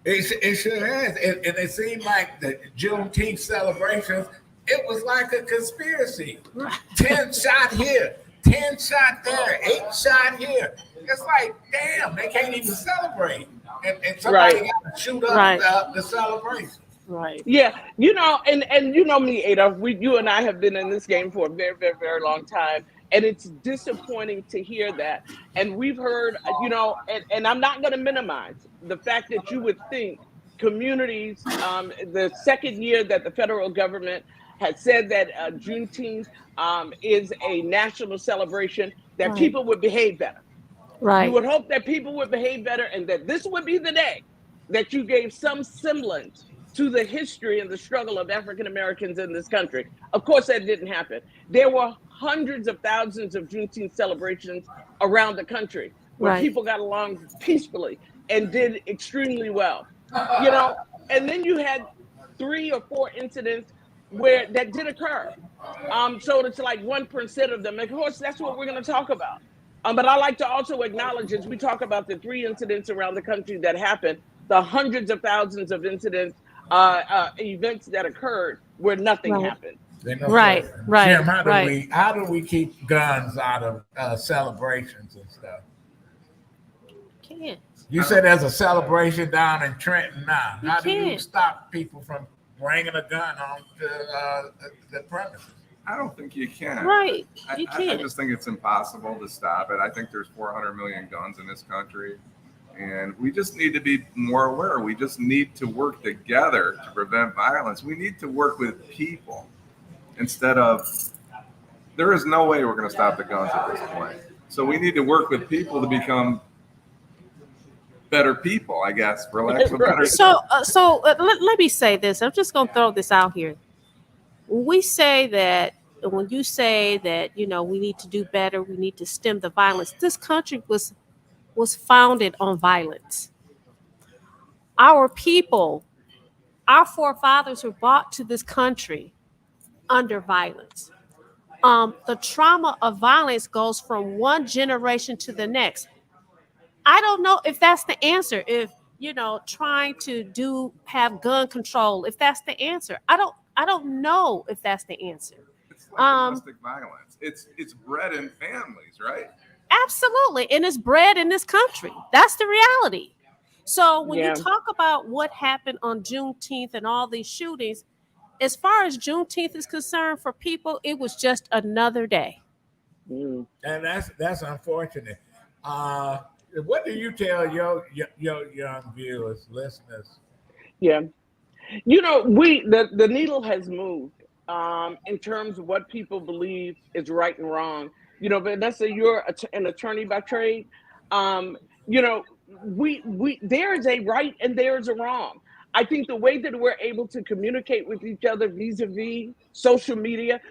It sure has. And it seemed like the Juneteenth celebrations, it was like a conspiracy. 10 shot here, 10 shot there, 8 shot here. It's like, damn, they can't even celebrate. And somebody got to shoot up the celebration. Right. Yeah, and you know me, Adolph. You and I have been in this game for a very, very, very long time, and it's disappointing to hear that. And we've heard, and I'm not going to minimize the fact that you would think communities, the second year that the federal government had said that Juneteenth is a national celebration, that people would behave better. Right. You would hope that people would behave better, and that this would be the day that you gave some semblance to the history and the struggle of African Americans in this country. Of course, that didn't happen. There were hundreds of thousands of Juneteenth celebrations around the country where people got along peacefully and did extremely well. And then you had 3 or 4 incidents that did occur. So it's like 1% of them. Of course, that's what we're going to talk about. But I like to also acknowledge, as we talk about the 3 incidents around the country that happened, the hundreds of thousands of incidents, events that occurred where nothing happened. Right. Jim, how do we keep guns out of celebrations and stuff? Can't. You said there's a celebration down in Trenton now. How do you stop people from bringing a gun on the premises? I don't think you can. Right. I just think it's impossible to stop it. I think there's 400 million guns in this country. And we just need to be more aware. We just need to work together to prevent violence. We need to work with people instead of, there is no way we're going to stop the guns at this point. So we need to work with people to become better people, I guess, for lack of a better term. So let me say this. I'm just going to throw this out here. When you say that, we need to do better, we need to stem the violence, this country was founded on violence. Our people, our forefathers were brought to this country under violence. The trauma of violence goes from one generation to the next. I don't know if that's the answer. If trying to have gun control, if that's the answer, I don't know if that's the answer. It's like domestic violence. It's bred in families, right? Absolutely. And it's bred in this country. That's the reality. So when you talk about what happened on Juneteenth and all these shootings, as far as Juneteenth is concerned, for people, it was just another day. And that's unfortunate. What do you tell your young viewers, listeners? Yeah. The needle has moved in terms of what people believe is right and wrong. Vanessa, you're an attorney by trade. There is a right and there is a wrong. I think the way that we're able to communicate with each other vis-a-vis social media,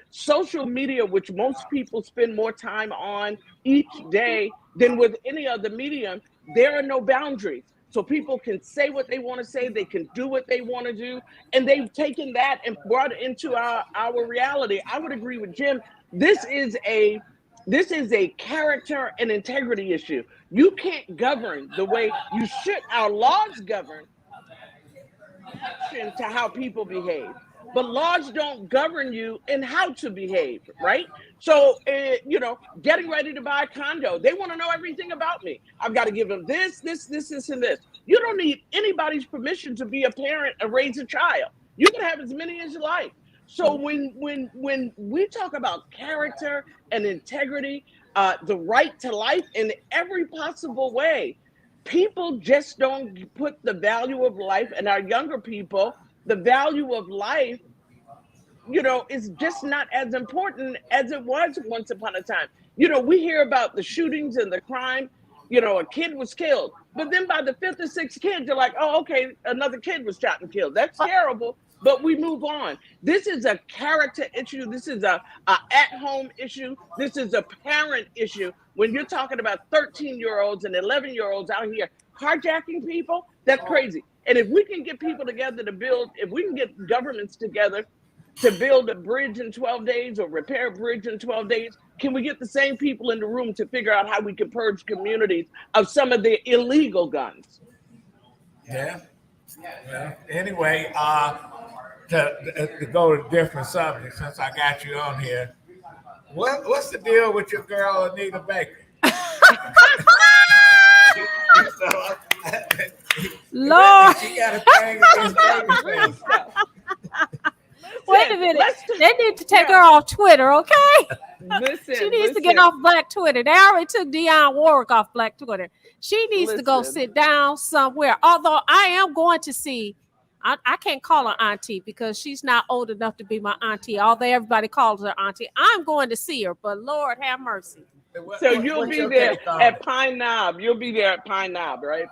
which most people spend more time on each day than with any other medium, there are no boundaries. So people can say what they want to say, they can do what they want to do, and they've taken that and brought it into our reality. I would agree with Jim. This is a character and integrity issue. You can't govern the way you should. Our laws govern to how people behave. but laws don't govern you in how to behave, right? So, getting ready to buy a condo, they want to know everything about me. I've got to give them this, and this. You don't need anybody's permission to be a parent and raise a child. You can have as many as you like. So when we talk about character and integrity, the right to life in every possible way, people just don't put the value of life, and our younger people, the value of life, is just not as important as it was once upon a time. We hear about the shootings and the crime, a kid was killed, but then by the fifth or sixth kid, you're like, oh, okay, another kid was shot and killed. That's terrible, but we move on. This is a character issue. This is a at-home issue. This is a parent issue. When you're talking about 13-year-olds and 11-year-olds out here carjacking people, that's crazy. And if we can get people together to build, if we can get governments together to build a bridge in 12 days or repair a bridge in 12 days, can we get the same people in the room to figure out how we can purge communities of some of the illegal guns? Yeah. Anyway, to go to different subjects, since I got you on here, what's the deal with your girl Anita Baker? Lord. She got a thing against Baker-Babyface. Wait a minute. They need to take her off Twitter, okay? Listen, she needs to get off Black Twitter. They already took Dionne Warwick off Black Twitter. She needs to go sit down somewhere. Although I am going to see, I can't call her auntie because she's not old enough to be my auntie, although everybody calls her auntie. I'm going to see her, but Lord have mercy. So you'll be there at Pine Knob. You'll be there at Pine Knob, right?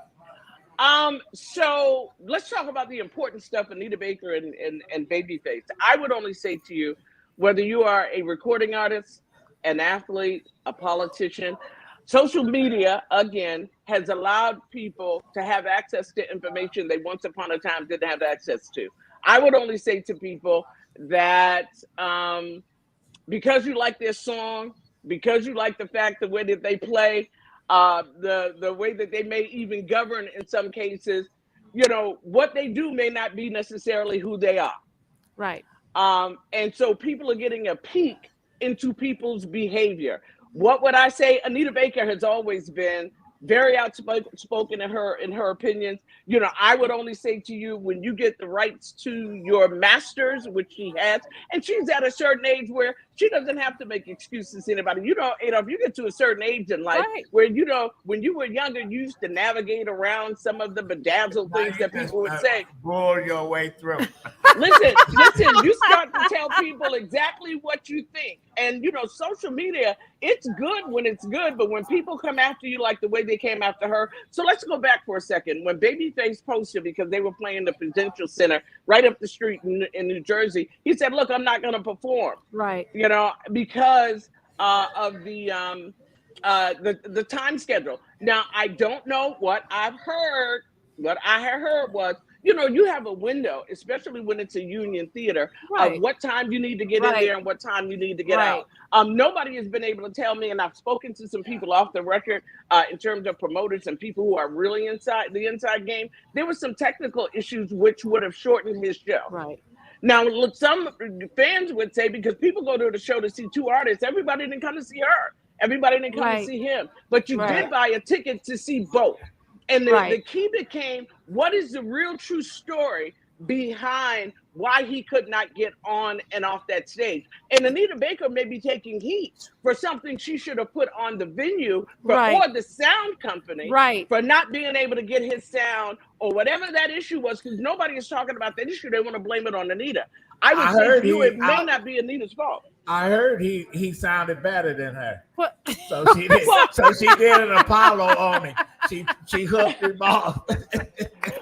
So let's talk about the important stuff, Anita Baker and Babyface. I would only say to you, whether you are a recording artist, an athlete, a politician, social media, again, has allowed people to have access to information they once upon a time didn't have access to. I would only say to people that because you like their song, because you like the fact the way that they play, the way that they may even govern in some cases, what they do may not be necessarily who they are. Right. And so people are getting a peek into people's behavior. What would I say? Anita Baker has always been very outspoken in her opinions. I would only say to you, when you get the rights to your masters, which she has, and she's at a certain age where she doesn't have to make excuses to anybody. If you get to a certain age in life, right, where, when you were younger, you used to navigate around some of the bedazzled things that people would say. Bull your way through. Listen, you start to tell people exactly what you think. And, social media, it's good when it's good, but when people come after you like the way they came after her. So let's go back for a second. When Babyface posted, because they were playing the Prudential Center right up the street in New Jersey, he said, look, I'm not going to perform. Right. Because of the time schedule. Now, I don't know what I've heard. What I had heard was, you have a window, especially when it's a union theater, right, of what time you need to get in there and what time you need to get out. Nobody has been able to tell me, and I've spoken to some people off the record in terms of promoters and people who are really inside the inside game. There were some technical issues which would have shortened his show. Right. Now, look, some fans would say, because people go to the show to see two artists, everybody didn't come to see her. Everybody didn't come to see him. But you did buy a ticket to see both. And the key became, what is the real true story behind why he could not get on and off that stage? And Anita Baker may be taking heat for something she should have put on the venue or the sound company for not being able to get his sound or whatever that issue was, because nobody is talking about that issue. They want to blame it on Anita. I would say to you, it may not be Anita's fault. I heard he sounded better than her. What? So she did an Apollo on me. She hooked him off.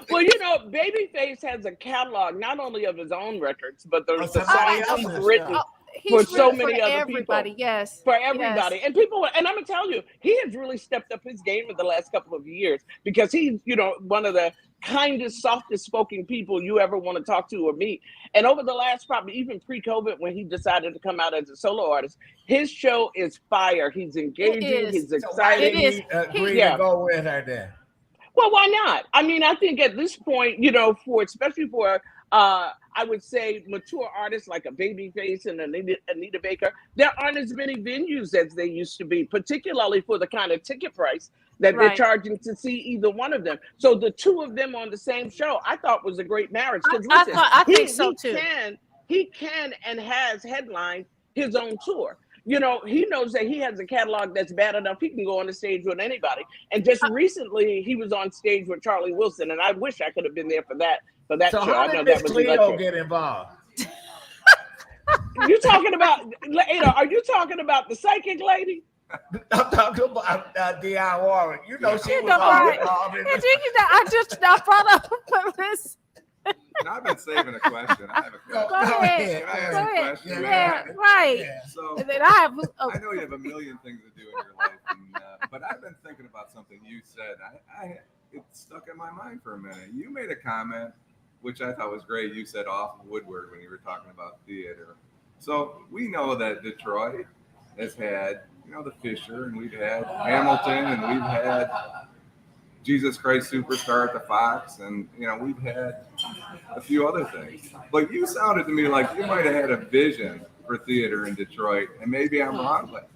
Well, Babyface has a catalog not only of his own records, but the songs he's written for so many other people. Yes, for everybody. Yes. And people, and I'm gonna tell you, he has really stepped up his game in the last couple of years, because he's, one of the kindest, softest spoken people you ever want to talk to or meet. And over the last, probably even pre-COVID, when he decided to come out as a solo artist, his show is fire. He's engaging. He's excited. He agreed to go with her then. Well, why not? I mean, I think at this point, especially for I would say mature artists like a Babyface and Anita Baker, there aren't as many venues as they used to be, particularly for the kind of ticket price that they're Right. charging to see either one of them. So the two of them on the same show, I thought was a great marriage. Because I think so too. He can and has headlined his own tour. He knows that he has a catalog that's bad enough. He can go on the stage with anybody. And just recently, he was on stage with Charlie Wilson, and I wish I could have been there for that So show. how I know did that Miss was Cleo electric. get involved? You talking about, Ada, are you talking about the psychic lady? I'm talking about Dionne Warwick. She was Right. involved in this. I just brought up this. I've been saving a question. I have a question. Go ahead. Can I ask Go a ahead. question? Yeah, right. Yeah. So And then I have. I know you have a million things to do in your life, but I've been thinking about something you said. It stuck in my mind for a minute. You made a comment, which I thought was great. You said off Woodward when you were talking about theater. So we know that Detroit has had, the Fisher, and we've had Hamilton, and we've had Jesus Christ Superstar at the Fox, and we've had a few other things. But you sounded to me like you might have had a vision for theater in Detroit, and maybe I'm wrong, but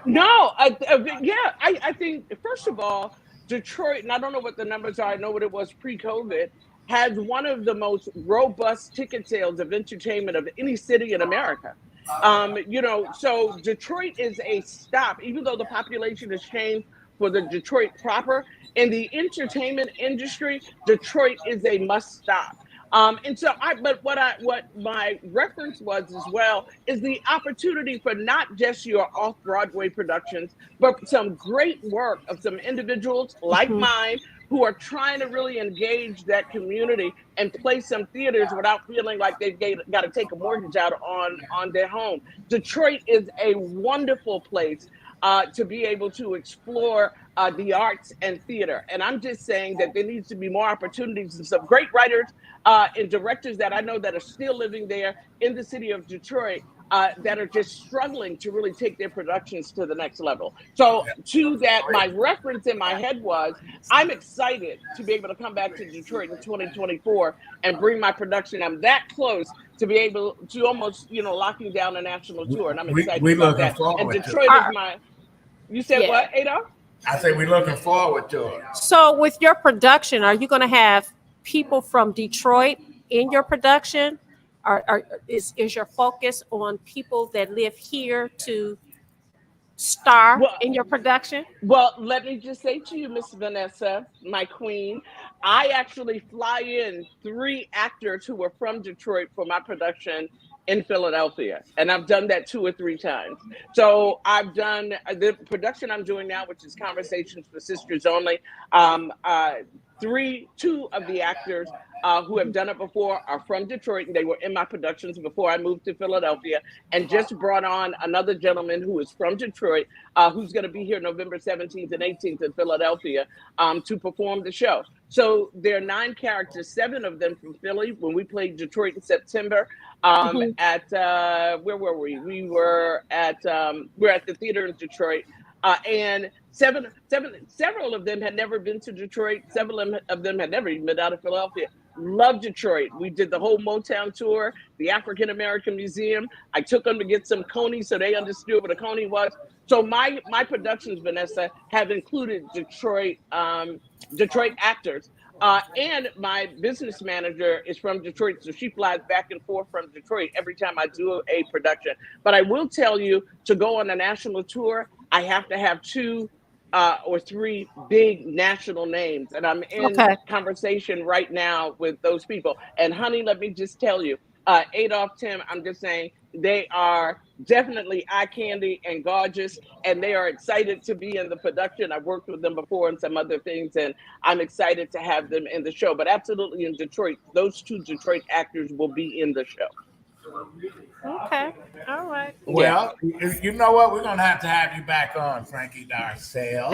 No, I think, first of all, Detroit, and I don't know what the numbers are, I know what it was pre-COVID, has one of the most robust ticket sales of entertainment of any city in America. So Detroit is a stop, even though the population has changed for the Detroit proper. In the entertainment industry, Detroit is a must stop. But what my reference was as well is the opportunity for not just your off-Broadway productions, but some great work of some individuals like mine who are trying to really engage that community and play some theaters without feeling like they've got to take a mortgage out on their home. Detroit is a wonderful place to be able to explore the arts and theater. And I'm just saying that there needs to be more opportunities and some great writers and directors that I know that are still living there in the city of Detroit that are just struggling to really take their productions to the next level. So to that, my reference in my head was, I'm excited to be able to come back to Detroit in 2024 and bring my production. I'm that close to be able to almost, locking down a national tour. And I'm excited about that. And Detroit is my, you said what, Adolph? I say we're looking forward to it. So with your production, are you going to have people from Detroit in your production? Is your focus on people that live here to star in your production? Well, let me just say to you, Miss Vanessa, my queen, I actually fly in 3 actors who are from Detroit for my production in Philadelphia. And I've done that 2 or 3 times. So I've done the production I'm doing now, which is Conversations for Sistas Only. 2 of the actors who have done it before are from Detroit, and they were in my productions before I moved to Philadelphia, and just brought on another gentleman who is from Detroit, who's going to be here November 17th and 18th in Philadelphia to perform the show. So there are 9 characters, 7 of them from Philly. When we played Detroit in September, at where were we? We're at the theater in Detroit. And several of them had never been to Detroit. Several of them had never even been out of Philadelphia. Love Detroit. We did the whole Motown tour, the African American Museum. I took them to get some Coney so they understood what a Coney was. So my productions, Vanessa, have included Detroit actors. And my business manager is from Detroit, so she flies back and forth from Detroit every time I do a production. But I will tell you, to go on a national tour, I have to have 2 or 3 big national names. And I'm in conversation right now with those people. And honey, let me just tell you, Adolph, Tim, I'm just saying, they are definitely eye candy and gorgeous, and they are excited to be in the production. I've worked with them before and some other things, and I'm excited to have them in the show. But absolutely in Detroit, those 2 Detroit actors will be in the show. Okay. All right. Well, you know what? We're going to have you back on, Frankie Darcell.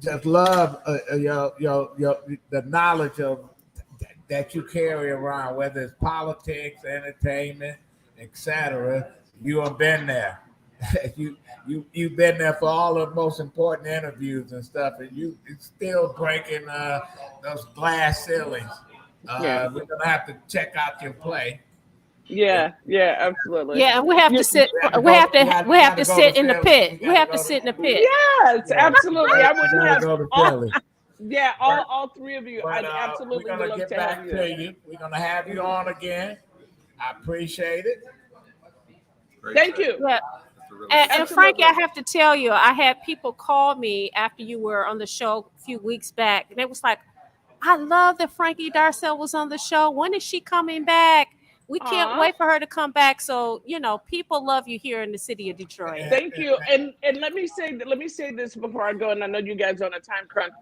Just love the knowledge of that you carry around, whether it's politics, entertainment, etc. You have been there. you've been there for all the most important interviews and stuff, and you still breaking those glass ceilings. Yeah. We're gonna have to check out your play. Yeah, absolutely. Yeah, and we have to sit. We have to sit in the pit. We have to sit in the pit. Yes, absolutely. I wouldn't have go to all, Philly. yeah, all three of you. But, I'd absolutely we're would gonna love get to back have to you. you. We're gonna have you on again. I appreciate it. Thank you. Yeah. And Frankie, I have to tell you, I had people call me after you were on the show a few weeks back, and it was like, I love that Frankie Darcell was on the show. When is she coming back? We can't wait for her to come back. So, people love you here in the city of Detroit. Thank you. And let me say this before I go, and I know you guys are on a time crunch.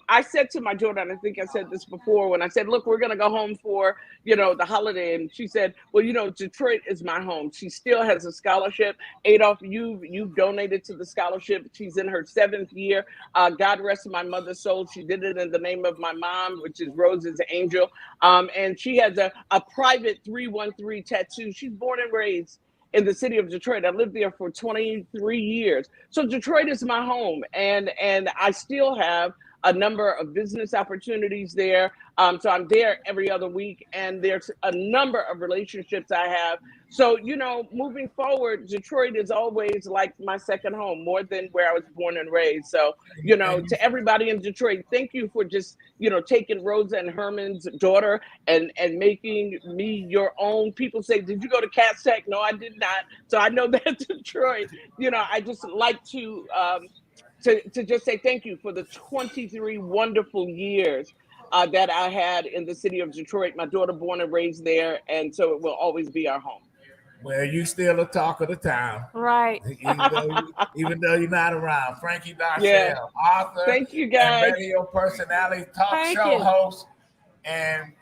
I said to my daughter, and I think I said this before, when I said, look, we're going to go home for, the holiday. And she said, well, Detroit is my home. She still has a scholarship. Adolph, you've donated to the scholarship. She's in her 7th year. God rest my mother's soul. She did it in the name of my mom, which is Rose's Angel. And she has a private 313 tattoo. She's born and raised in the city of Detroit. I lived there for 23 years. So Detroit is my home. And I still have a number of business opportunities there. So I'm there every other week, and there's a number of relationships I have. So, moving forward, Detroit is always like my second home, more than where I was born and raised. So, to everybody in Detroit, thank you for just, taking Rosa and Herman's daughter and making me your own. People say, did you go to Cat Tech? No, I did not. So I know that Detroit, I just like to just say thank you for the 23 wonderful years that I had in the city of Detroit. My daughter born and raised there, and so it will always be our home. Well, you still a talk of the town. Right. Even though you're not around. Frankie Darcell, author, thank you guys, and radio personality, talk show host, and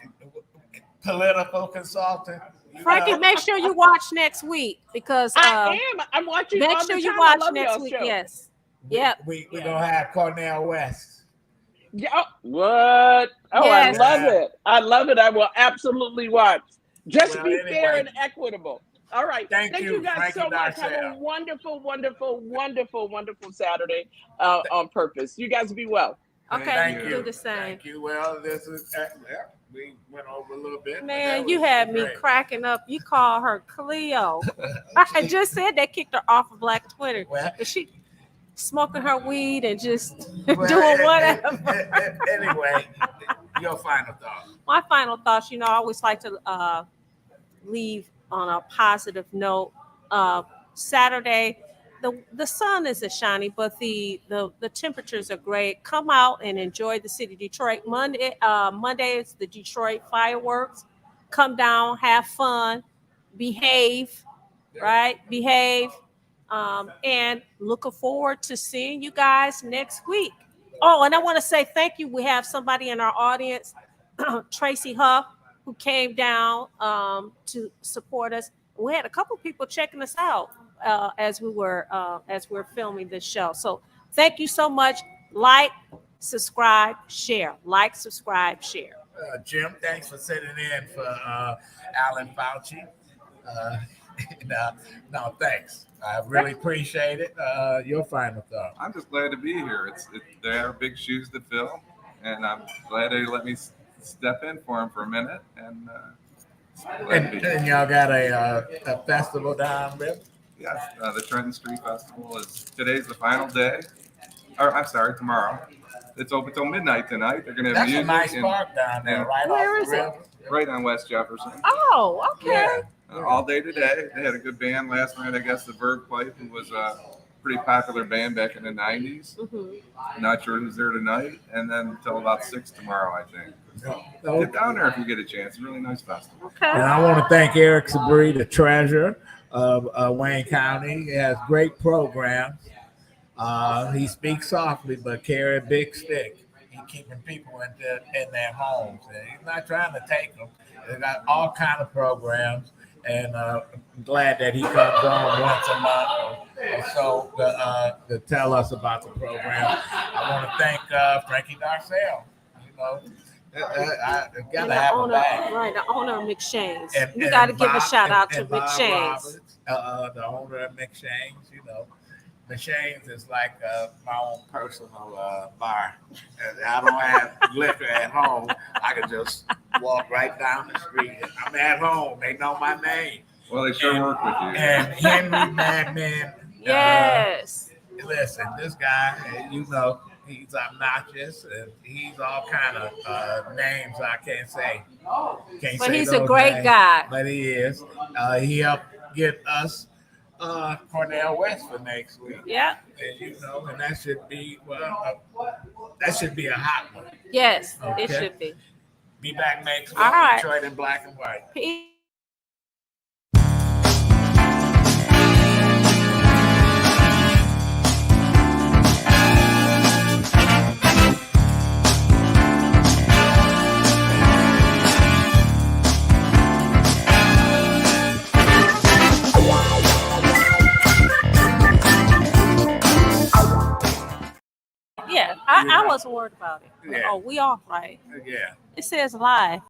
political consultant. Frankie, make sure you watch next week, because I'm watching. Make all sure the you time. watch I love next y'all week. show. Yes. Yep. We're gonna have Cornell West. Yeah. What? Oh, Yes. I love it. I love it. I will absolutely watch. Just Well, be anyway. fair and equitable. All right. Thank you, guys Frankie so much. Have a Darcell. wonderful, wonderful, wonderful, wonderful Saturday on purpose. You guys be well. Okay. Thank you. Do the same. Thank you. Well, this is we went over a little bit. Man, you had me cracking up. You call her Cleo. I just said they kicked her off of Black Twitter. Well, But she smoking her weed and just well, doing whatever. Anyway, your final thought. My final thoughts, I always like to leave on a positive note. Saturday, the sun isn't shiny, but the temperatures are great. Come out and enjoy the city of Detroit. Monday is the Detroit fireworks. Come down, have fun, behave, right? Behave. And looking forward to seeing you guys next week. Oh, and I want to say thank you. We have somebody in our audience, Tracy Huff, who came down to support us. We had a couple people checking us out as we're filming this show. So thank you so much. Like, subscribe, share. Like, subscribe, share. Jim, thanks for sitting in for Alan Fauci. No, thanks. I really appreciate it. Your final thought. I'm just glad to be here. They are big shoes to fill, and I'm glad they let me step in for them for a minute. And y'all got a festival down there? Yes, the Trenton Street Festival today's the final day. Or I'm sorry, tomorrow. It's open till midnight tonight. They're going to have music. That's a nice park down there, right Where off the is it? river. Right on West Jefferson. Oh, okay. Yeah. All day today. They had a good band last night. I guess the Verve Pipe, who was a pretty popular band back in the 90s. Mm-hmm. Not sure who's there tonight. And then until about 6 tomorrow, I think. So, Get down there if you get a chance. It's a really nice festival. Okay. and I want to thank Eric Sabree, the treasurer of Wayne County. He has great programs. He speaks softly, but carry a big stick. He's keeping people in their homes. And he's not trying to take them. They got all kind of programs. And I'm glad that he comes on once a month or so to tell us about the program. I want to thank Frankie Darcell. I And gotta the have a owner, bag. right, the owner of McShane's. And- We and got to give a Bob- shout out to and Bob McShane's. Roberts, the owner of McShane's, you know. McShane's is like my own personal bar. And I don't have liquor at home. I can just walk right down the street. I'm at home. They know my name. Well, they sure work with you. And Henry Madman. Yes. Listen, this guy, you know, he's obnoxious and he's all kind of names I can't say. Can't But say he's a those great names, guy. But he is. He helped get us Cornell West for next week. Yeah. And you know, and that should be that should be a hot one. Yes, Okay. it should be. Be back next week. All right. Detroit in black and white. Peace. Yeah, I wasn't worried about it. Yeah. Oh, we off, right? Yeah. It says live.